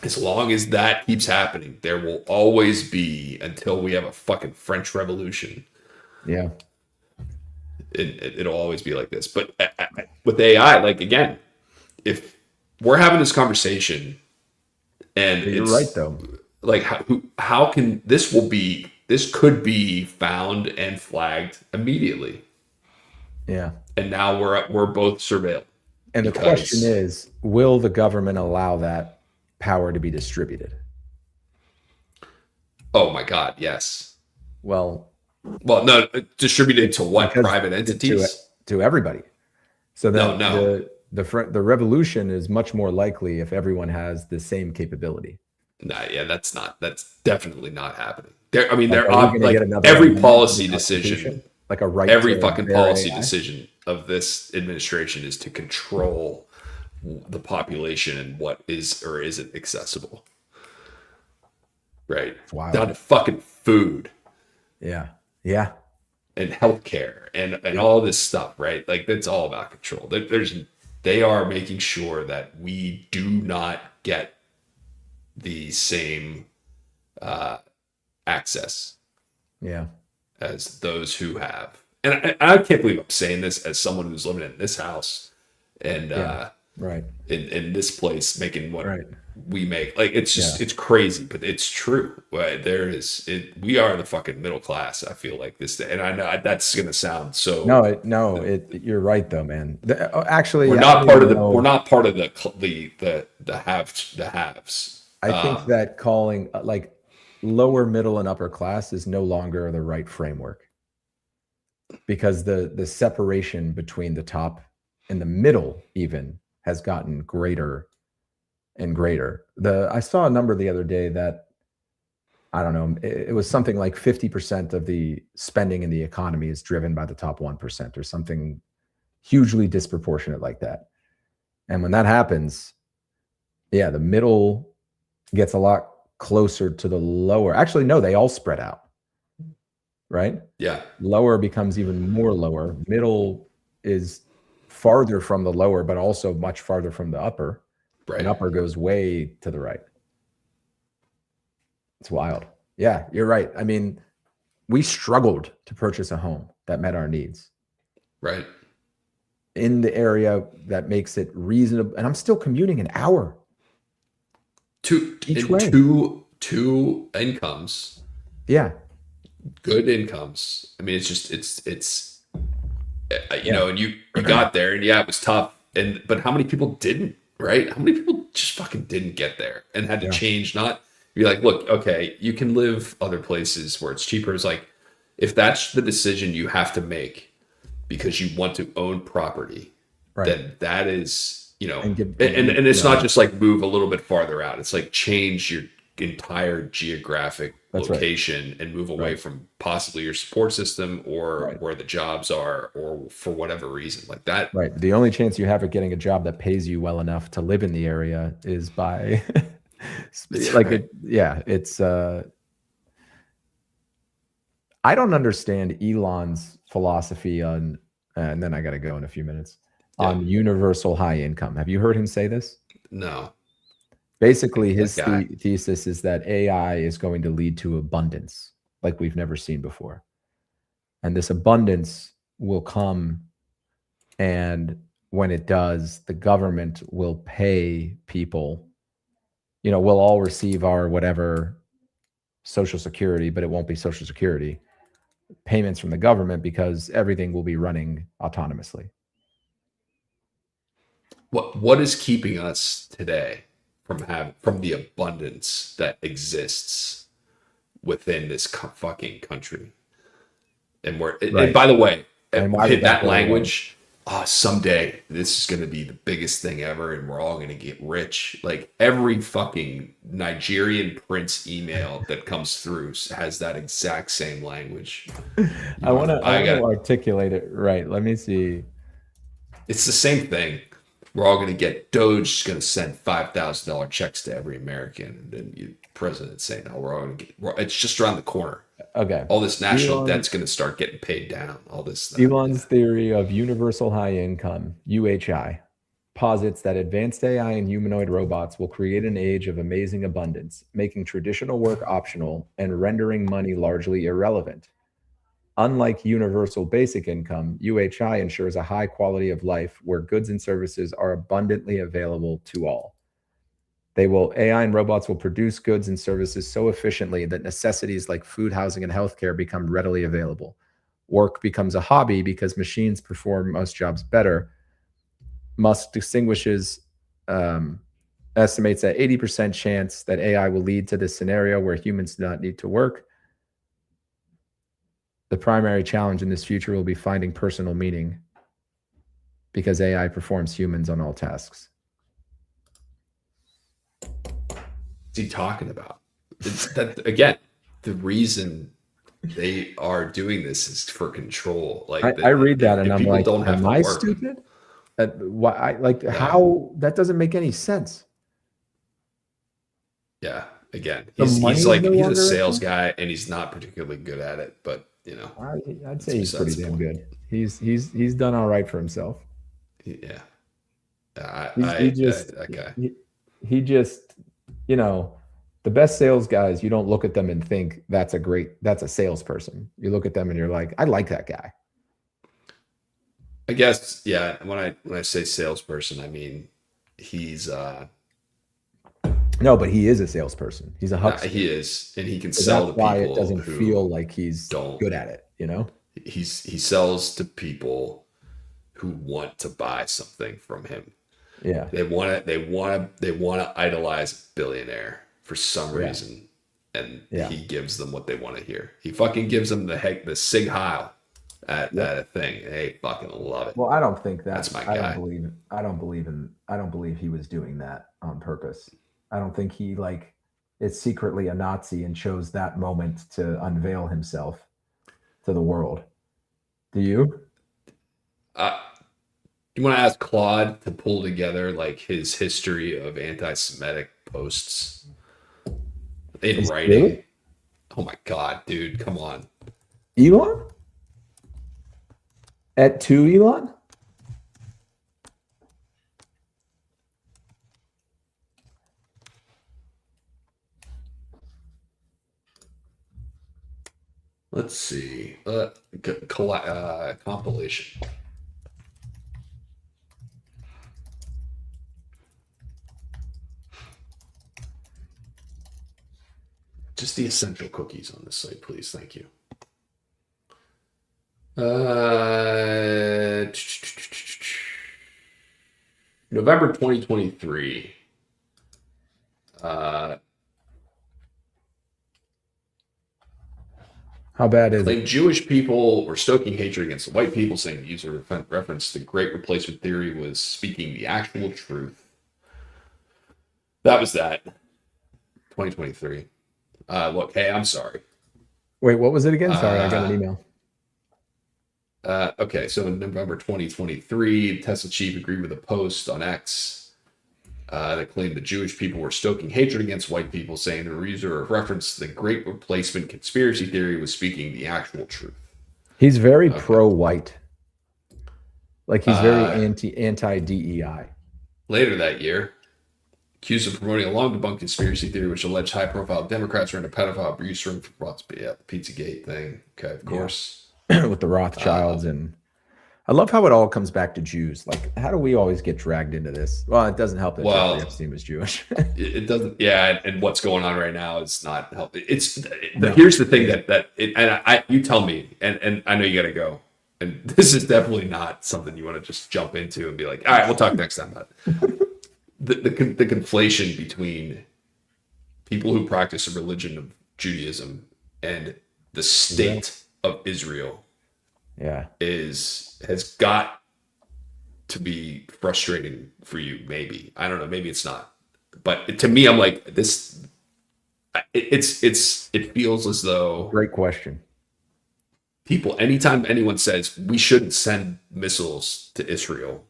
as long as that keeps happening, there will always be, until we have a fucking French Revolution. Yeah. It'll always be like this. But with AI, like again, if we're having this conversation, and You're it's right though. like how can this could be found and flagged immediately, Yeah. and now we're both surveilled. And the question is, will the government allow that power to be distributed? Oh my God, yes. Well, no, distributed to what? because Private entities? to everybody. So then No. the revolution is much more likely if everyone has the same capability. Nah, yeah, that's definitely not happening. There Are we are gonna like get another every amendment to policy the decision, Constitution? Like a right every to fucking bear policy AI? decision of this administration is to control the population and what is or isn't accessible. Right. It's wild. Down to fucking food Yeah. Yeah. and healthcare and all this stuff, right? Like that's all about control. They are making sure that we do not get the same access Yeah. as those who have. And I can't believe I'm saying this as someone who's living in this house and Right. in this place making what Right. we make. Like it's just it's crazy, but it's true. Right? We are the fucking middle class. I feel like this, and I know that's gonna sound so. You're right though, man. Actually, we're not part of the haves. I think that calling like lower, middle, and upper class is no longer the right framework, because the separation between the top and the middle even has gotten greater and greater. I saw a number the other day that, I don't know, it was something like 50% of the spending in the economy is driven by the top 1% or something hugely disproportionate like that. And when that happens, yeah, the middle gets a lot closer to the lower. Actually, no, they all spread out, right? Yeah. Lower becomes even more lower. Middle is farther from the lower, but also much farther from the upper. And Right. upper goes way to the right. It's wild. Yeah, you're right. I mean, we struggled to purchase a home that met our needs Right. in the area that makes it reasonable. And I'm still commuting an hour each way. Two incomes, Yeah. good incomes. I mean, it's just it's you Yeah. know, and you got there, and yeah, it was tough. And but how many people didn't? Right? How many people just fucking didn't get there and had to Yeah. change? Not be like, look, okay, you can live other places where it's cheaper. It's like if that's the decision you have to make because you want to own property, Right. then that is, you know, And and it's yeah, not just like move a little bit farther out. It's like change your entire geographic that's right. location and move away Right. from possibly your support system or Right. where the jobs are or for whatever reason like that. Right. The only chance you have of getting a job that pays you well enough to live in the area is by like Right. yeah, it's I don't understand Elon's philosophy on and then I got to go in a few minutes Yeah. on universal high income. Have you heard him say this? No. Basically, That his guy. thesis is that AI is going to lead to abundance like we've never seen before. And this abundance will come, and when it does, the government will pay people. You know, we'll all receive our whatever Social Security, but it won't be Social Security payments from the government because everything will be running autonomously. What is keeping us today from the abundance that exists within this fucking country? And and Right. by the way, And why would hit that that go away? language. Someday this is going to be the biggest thing ever, and we're all going to get rich. Like every fucking Nigerian prince email that comes through has that exact same language. You I want want to to I buy? I want to got. articulate it right. Let me see. It's the same thing. We're all going to get Doge is going to send $5,000 checks to every American, and then you president saying, "No, we're all going to get." It's just around the corner. Okay. All this national Elon debt's going to start getting paid down. All this stuff. Elon's Yeah. theory of universal high income, UHI, posits that advanced AI and humanoid robots will create an age of amazing abundance, making traditional work optional and rendering money largely irrelevant. Unlike universal basic income, UHI ensures a high quality of life where goods and services are abundantly available to all. AI and robots will produce goods and services so efficiently that necessities like food, housing, and healthcare become readily available. Work becomes a hobby because machines perform most jobs better. Musk distinguishes, um, estimates that 80% chance that AI will lead to this scenario where humans do not need to work. The primary challenge in this future will be finding personal meaning because AI performs humans on all tasks. What's he talking about? It's that again. The reason they are doing this is for control. Like I read that and if I'm people like, don't have am to I work, stupid? Why? no, How that doesn't make any sense. yeah. Again, The money is no he's a longer a sales thing. guy and he's not particularly good at it. But I'd that's say he's pretty besides the damn point. good. He's done all right for himself. Yeah, He just that guy. he just you know the best sales guys. You don't look at them and think that's a salesperson. You look at them and you're like, I like that guy. I guess yeah. When I say salesperson, I mean he's No, but he is a salesperson. He's a huckster. he is, and he can So sell that's to why it people doesn't feel who like he's don't. good at it. You know? He sells to people who want to buy something from him. Yeah. They want to idolize a billionaire for some Yeah. reason, and Yeah. he gives them what they want to hear. He fucking gives them the Sig Heil at Yep. a thing. They fucking love it. Well, I don't think That's my I don't guy. believe I don't believe he was doing that on purpose. I don't think he is secretly a Nazi and chose that moment to unveil himself to the world. Do you? Uh, you want to ask Claude to pull together like his history of anti-Semitic posts? in Is it writing. really? Oh my God, dude, come on. Elon? At two, Elon? Let's see. Compilation. Just the essential cookies on this site, please. Thank you. November 2023. Uh, How bad is it? claimed Jewish people were stoking hatred against white people, saying the user reference the Great Replacement Theory was speaking the actual truth. That was that. 2023. Look, hey, I'm sorry. Wait, what was it again? Sorry, I got an email. Okay, so in November 2023, Tesla chief agreed with a post on X that claimed that Jewish people were stoking hatred against white people, saying the user referenced the Great Replacement conspiracy theory was speaking the actual truth. He's very Okay. pro-white. Like he's very anti-DEI. Later that year, accused of promoting a long-debunked conspiracy theory which alleged high-profile Democrats were in a pedophile abuse ring for the Pizzagate thing. Okay, of course. With the Rothschilds. And I love how it all comes back to Jews. Like, how do we always get dragged into this? Well, it doesn't help that Jeffrey Epstein was Jewish. It doesn't. Yeah, and what's going on right now is not helping. Here's the thing you tell me, and I know you got to go, and this is definitely not something you want to just jump into and be like, all right, we'll talk next time about it. The conflation between people who practice a religion of Judaism and the state of Israel has got to be frustrating for you. Maybe, I don't know, maybe it's not, but to me, I'm like this. It feels as though Great question. People, anytime anyone says we shouldn't send missiles to Israel,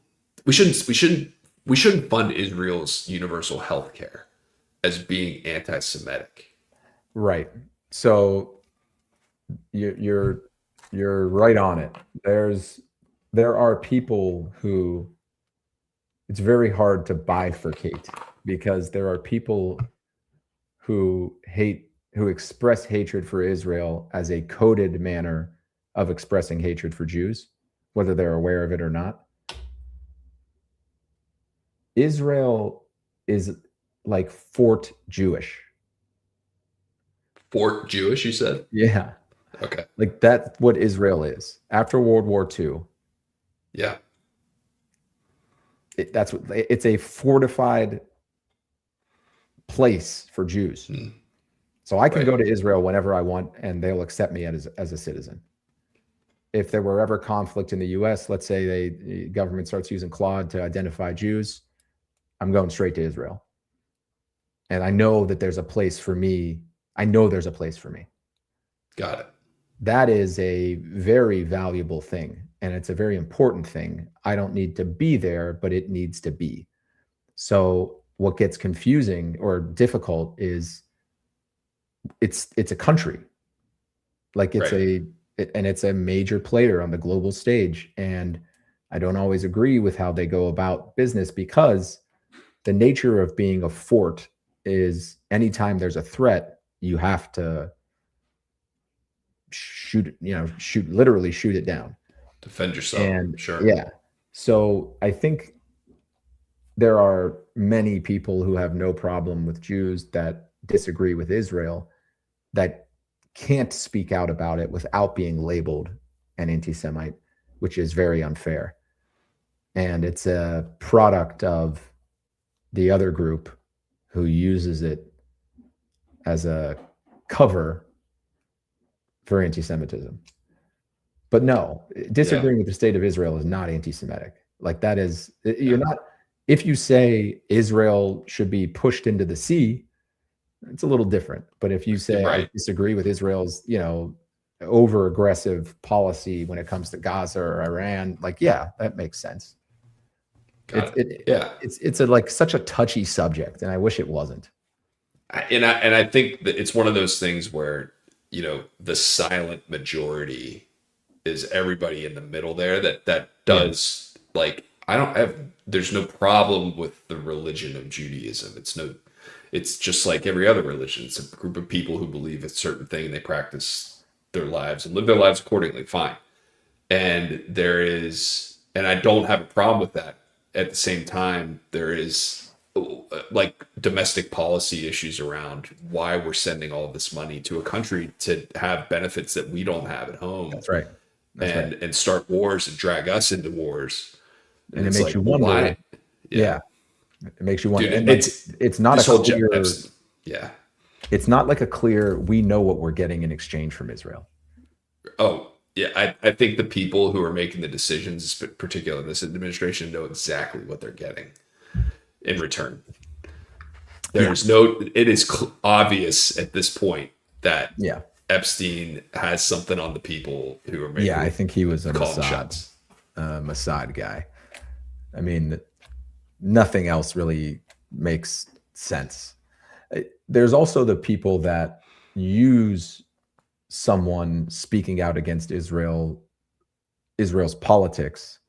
we shouldn't fund Israel's universal health care as being anti-Semitic. Right. So you're right on it. There are people who it's very hard to bifurcate because there are people who express hatred for Israel as a coded manner of expressing hatred for Jews, whether they're aware of it or not. Israel is like Fort Jewish. Fort Jewish, you said? Yeah. Okay. Like that's what Israel is. After World War II. Yeah. It's a fortified place for Jews. So I can go to Israel whenever I want and they'll accept me as a citizen. If there were ever conflict in the US, let's say the government starts using Claude to identify Jews, I'm going straight to Israel. And I know that there's a place for me. I know there's a place for me. Got it. That is a very valuable thing. And it's a very important thing. I don't need to be there, but it needs to be. So what gets confusing or difficult is it's a country. Like it's it's a major player on the global stage. And I don't always agree with how they go about business because the nature of being a fort is anytime there's a threat, you have to literally shoot it down. Defend yourself. And sure. Yeah. So I think there are many people who have no problem with Jews that disagree with Israel that can't speak out about it without being labeled an anti-Semite, which is very unfair. And it's a product of the other group who uses it as a cover for anti-Semitism. But no, disagreeing with the state of Israel is not anti-Semitic. Like that is, you're not, if you say Israel should be pushed into the sea, it's a little different. But if you say I disagree with Israel's, over aggressive policy when it comes to Gaza or Iran, like, yeah, that makes sense. It's such a touchy subject, and I wish it wasn't. And I think that it's one of those things where, the silent majority is everybody in the middle there that Yeah, does, like, I don't have there's no problem with the religion of Judaism. It's just like every other religion. It's a group of people who believe a certain thing and they practice their lives and live their lives accordingly. Fine. And I don't have a problem with that. At the same time, there is like domestic policy issues around why we're sending all of this money to a country to have benefits that we don't have at home, that's right. That's right. and start wars and drag us into wars. And And it it's makes like, you well, wonder. why? Yeah, Yeah, it makes you wonder. dude, And like, it's it's not a this whole clear. yeah. It's not like a clear. We know what we're getting in exchange from Israel. Oh, yeah. I think the people who are making the decisions, particularly in this administration, know exactly what they're getting in return. Yeah, It is obvious at this point that yeah, Epstein has something on the people who are yeah. I making think he was a calling shots. Mossad guy. I mean, nothing else really makes sense. There's also the people that use someone speaking out against Israel's politics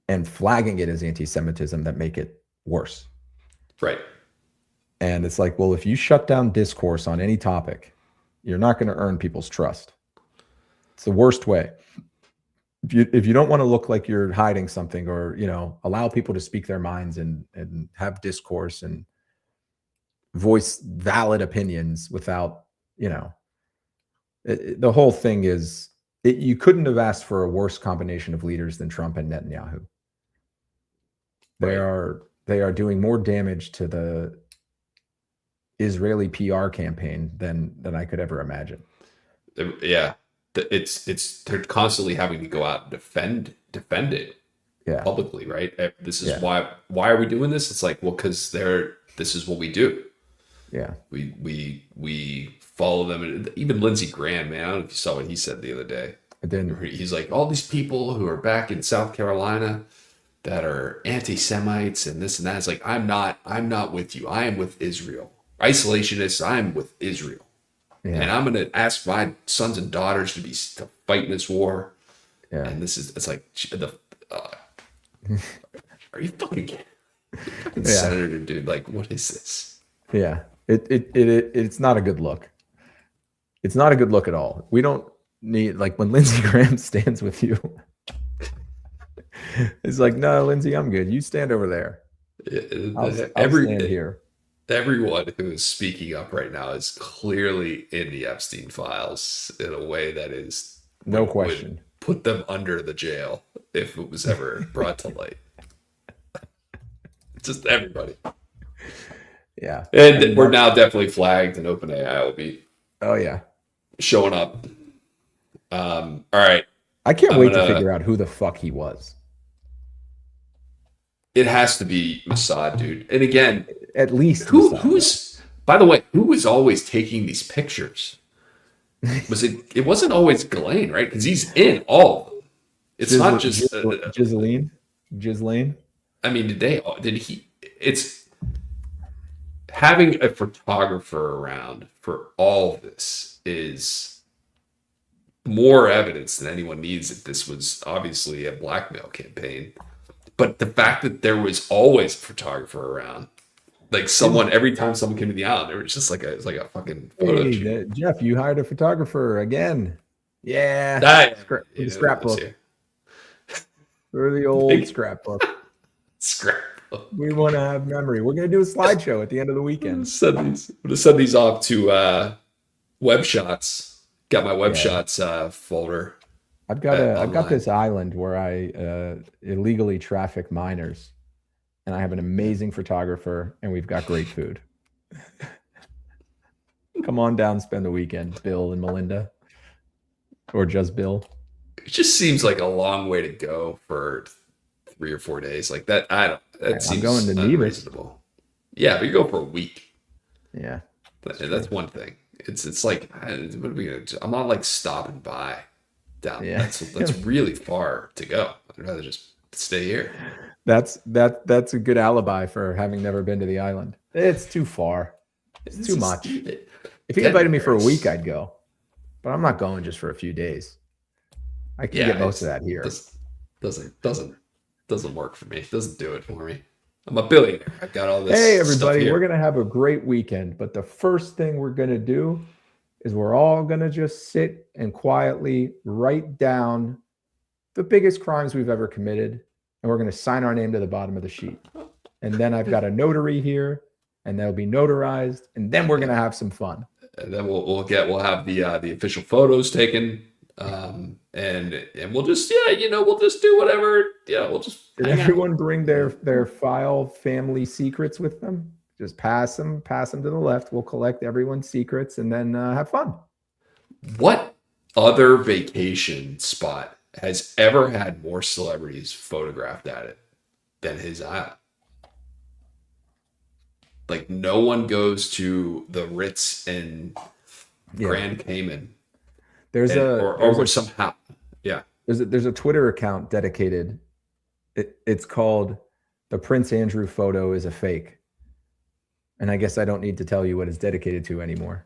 and flagging it as anti-Semitism that make it worse. Right. And it's like, well, if you shut down discourse on any topic, you're not going to earn people's trust. It's the worst way. If you don't want to look like you're hiding something, or allow people to speak their minds and have discourse and voice valid opinions without, the whole thing is, you couldn't have asked for a worse combination of leaders than Trump and Netanyahu. Right. They are doing more damage to the Israeli PR campaign than I could ever imagine. Yeah. They're constantly having to go out and defend it Yeah, publicly, right? This is yeah, why are we doing this? It's like, well, because this is what we do. yeah. We follow them. And even Lindsey Graham, man, I don't know if you saw what he said the other day. I didn't. He's like, all these people who are back in South Carolina that are anti-Semites and this and that. It's like, I'm not with you. I am with Israel. Isolationists, I'm with Israel. Yeah, And I'm going to ask my sons and daughters to fight in this war. yeah, And it's like, are you fucking kidding? Fucking yeah, senator, dude? Like, what is this? yeah. It's not a good look. It's not a good look at all. We don't need, like, when Lindsey Graham stands with you. It's like, no, Lindsey, I'm good. You stand over there. I'll stand here. Everyone who is speaking up right now is clearly in the Epstein files in a way that is No would question. put them under the jail if it was ever brought to light. Just everybody. Yeah. And we're now definitely flagged, and OpenAI will be Oh yeah. showing up. All right. I can't wait to figure out who the fuck he was. It has to be Mossad, dude. And again, At least who's by the way, who was always taking these pictures? It wasn't always Ghislaine, right? Because he's in all of them. It's not just Ghislaine. I mean, it's having a photographer around for all of this is more evidence than anyone needs that this was obviously a blackmail campaign. But the fact that there was always a photographer around, like every time someone came to the island, it was just like a fucking photo shoot. Jeff, you hired a photographer again. Yeah. The scrapbook. Or the old scrapbook. Scrapbook. We want to have memory. We're going to do a slideshow at the end of the weekend. I'm gonna send these off to web shots. Got my web shots folder. I've got this island where I illegally traffic minors, and I have an amazing photographer, and we've got great food. Come on down, spend the weekend, Bill and Melinda, or just Bill. It just seems like a long way to go for 3 or 4 days, like that. That seems going to unreasonable. Yeah, but you go for a week. Yeah, that's one thing. It's like, what are we gonna do? I'm not like stopping by down. Yeah. That's really far to go. I'd rather just stay here. That's a good alibi for having never been to the island. It's too far. It's too much. Stupid. If he invited me for a week, I'd go. But I'm not going just for a few days. I can get most of that here. Doesn't work for me. Doesn't do it for me. I'm a billionaire. I've got all this. Hey, stuff everybody, here. we're going to have a great weekend. But the first thing we're going to do is we're all going to just sit and quietly write down the biggest crimes we've ever committed. And we're going to sign our name to the bottom of the sheet. And then I've got a notary here, and they'll be notarized. And then we're going to have some fun. And then we'll have the official photos taken. And we'll just we'll just do whatever. Yeah, we'll just. Did everyone bring their file family secrets with them? Just pass them to the left. We'll collect everyone's secrets and then have fun. What other vacation spot has ever had more celebrities photographed at it than his island? Like, no one goes to the Ritz in Grand Cayman. There's a Twitter account dedicated. It's called "The Prince Andrew Photo is a Fake," and I guess I don't need to tell you what it's dedicated to anymore.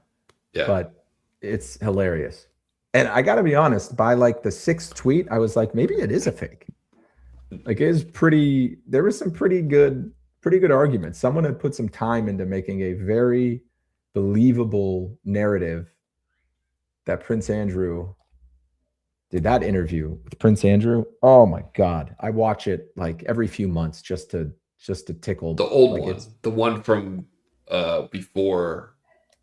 Yeah, but it's hilarious. And I got to be honest, by like the 6th tweet, I was like, maybe it is a fake. Like, it is pretty. There was some pretty good arguments. Someone had put some time into making a very believable narrative that Prince Andrew did that interview with Prince Andrew. Oh my God. I watch it like every few months just to tickle. The old one, the one from before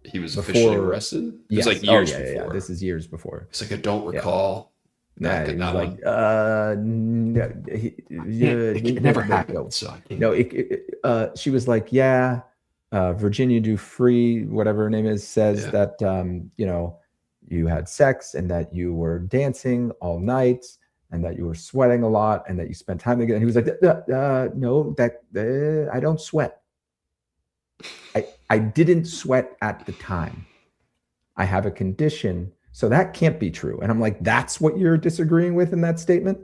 he was officially arrested. It was like years before. Yeah. This is years before. It's like, I don't recall. Yeah, he was like, no, it never happened. So she was like, Virginia Dufresne, whatever her name is, says that you had sex and that you were dancing all night and that you were sweating a lot and that you spent time together. And he was like, no, I don't sweat. I didn't sweat at the time. I have a condition. So that can't be true. And I'm like, that's what you're disagreeing with in that statement?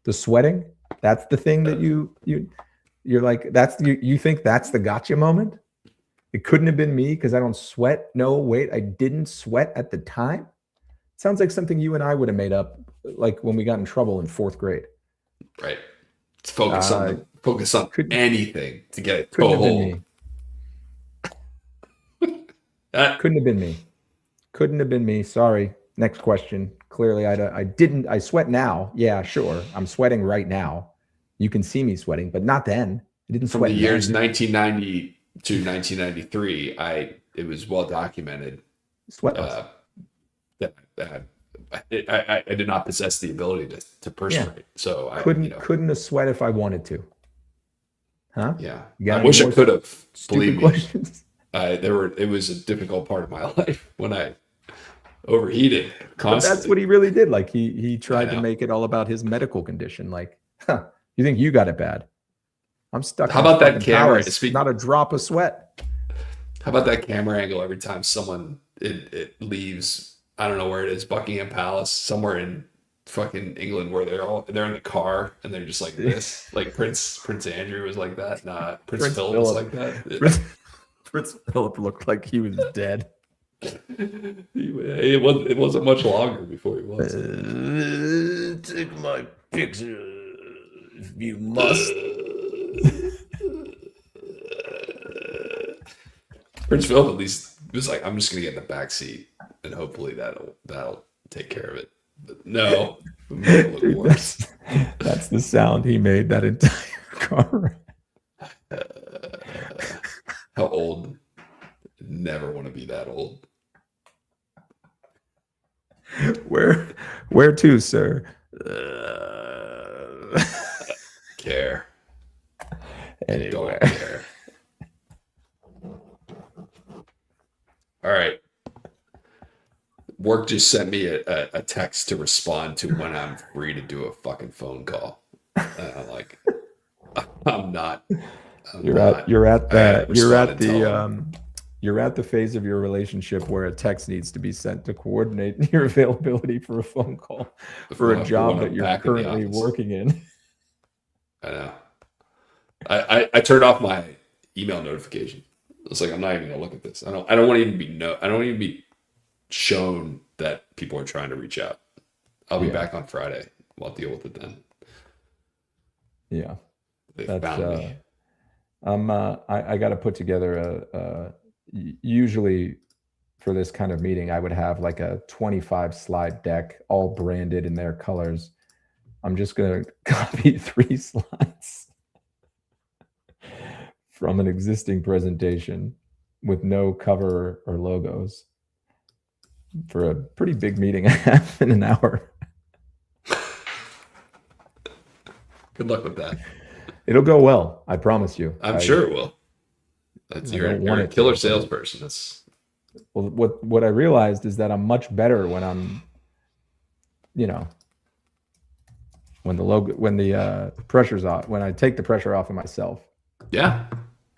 The sweating? That's the thing that you're like, you think that's the gotcha moment? It couldn't have been me because I don't sweat. No, wait, I didn't sweat at the time. Sounds like something you and I would have made up, like when we got in trouble in 4th grade. Right. Let's focus on anything to get it. Couldn't have been me. Couldn't have been me. Couldn't have been me. Sorry. Next question. Clearly, I didn't. I sweat now. Yeah, sure. I'm sweating right now. You can see me sweating, but not then. I didn't sweat. From the years 1990 to 1993, it was well documented. Sweat. That I did not possess the ability to perspirate. So I couldn't have sweat if I wanted to. Huh? Yeah. I wish I could have. Believe me. Questions? It was a difficult part of my life when I overheated constantly. But that's what he really did. Like he tried to make it all about his medical condition. Like, you think you got it bad? I'm stuck. How about that camera? Not a drop of sweat. How about that camera angle every time someone it leaves? I don't know where it is, Buckingham Palace, somewhere in fucking England, where they're in the car and they're just like this. Like Prince Andrew was like that. Nah, Prince Philip was like that. Prince Philip looked like he was dead. It wasn't much longer before he was. Take my picture if you must. Prince Philip at least was like, I'm just gonna get in the back seat and hopefully that'll take care of it. But no, dude, that's the sound he made that entire car. How old? Never want to be that old. Where to, sir? Care. Anyway. Don't care. All right. Work just sent me a text to respond to when I'm free to do a fucking phone call. And I'm like, I'm not. You're at the phase of your relationship where a text needs to be sent to coordinate your availability for a phone call for a job that you're currently working in. I know. I turned off my email notification. It's like I'm not even gonna look at this. I don't want to even be I don't even be shown that people are trying to reach out. I'll be Yeah. back on Friday. I'll deal with it then. Yeah. They That's found me. I got to put together usually for this kind of meeting, I would have like a 25 slide deck, all branded in their colors. I'm just going to copy 3 slides from an existing presentation with no cover or logos for a pretty big meeting I have in an hour. Good luck with that. It'll go well. I promise you. I'm sure it will. That's you're a killer salesperson. That's well, what I realized is that I'm much better when I'm, when the pressure's off, when I take the pressure off of myself. yeah,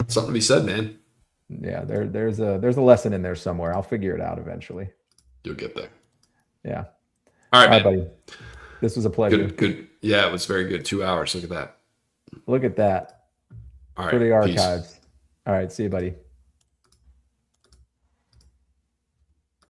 something to be said, man. Yeah, there's a lesson in there somewhere. I'll figure it out eventually. You'll get there. Yeah. All right, man. Buddy. This was a pleasure. Good. Yeah, it was very good. 2 hours. Look at that. Look at that. All right. For the archives. Peace. All right. See you, buddy.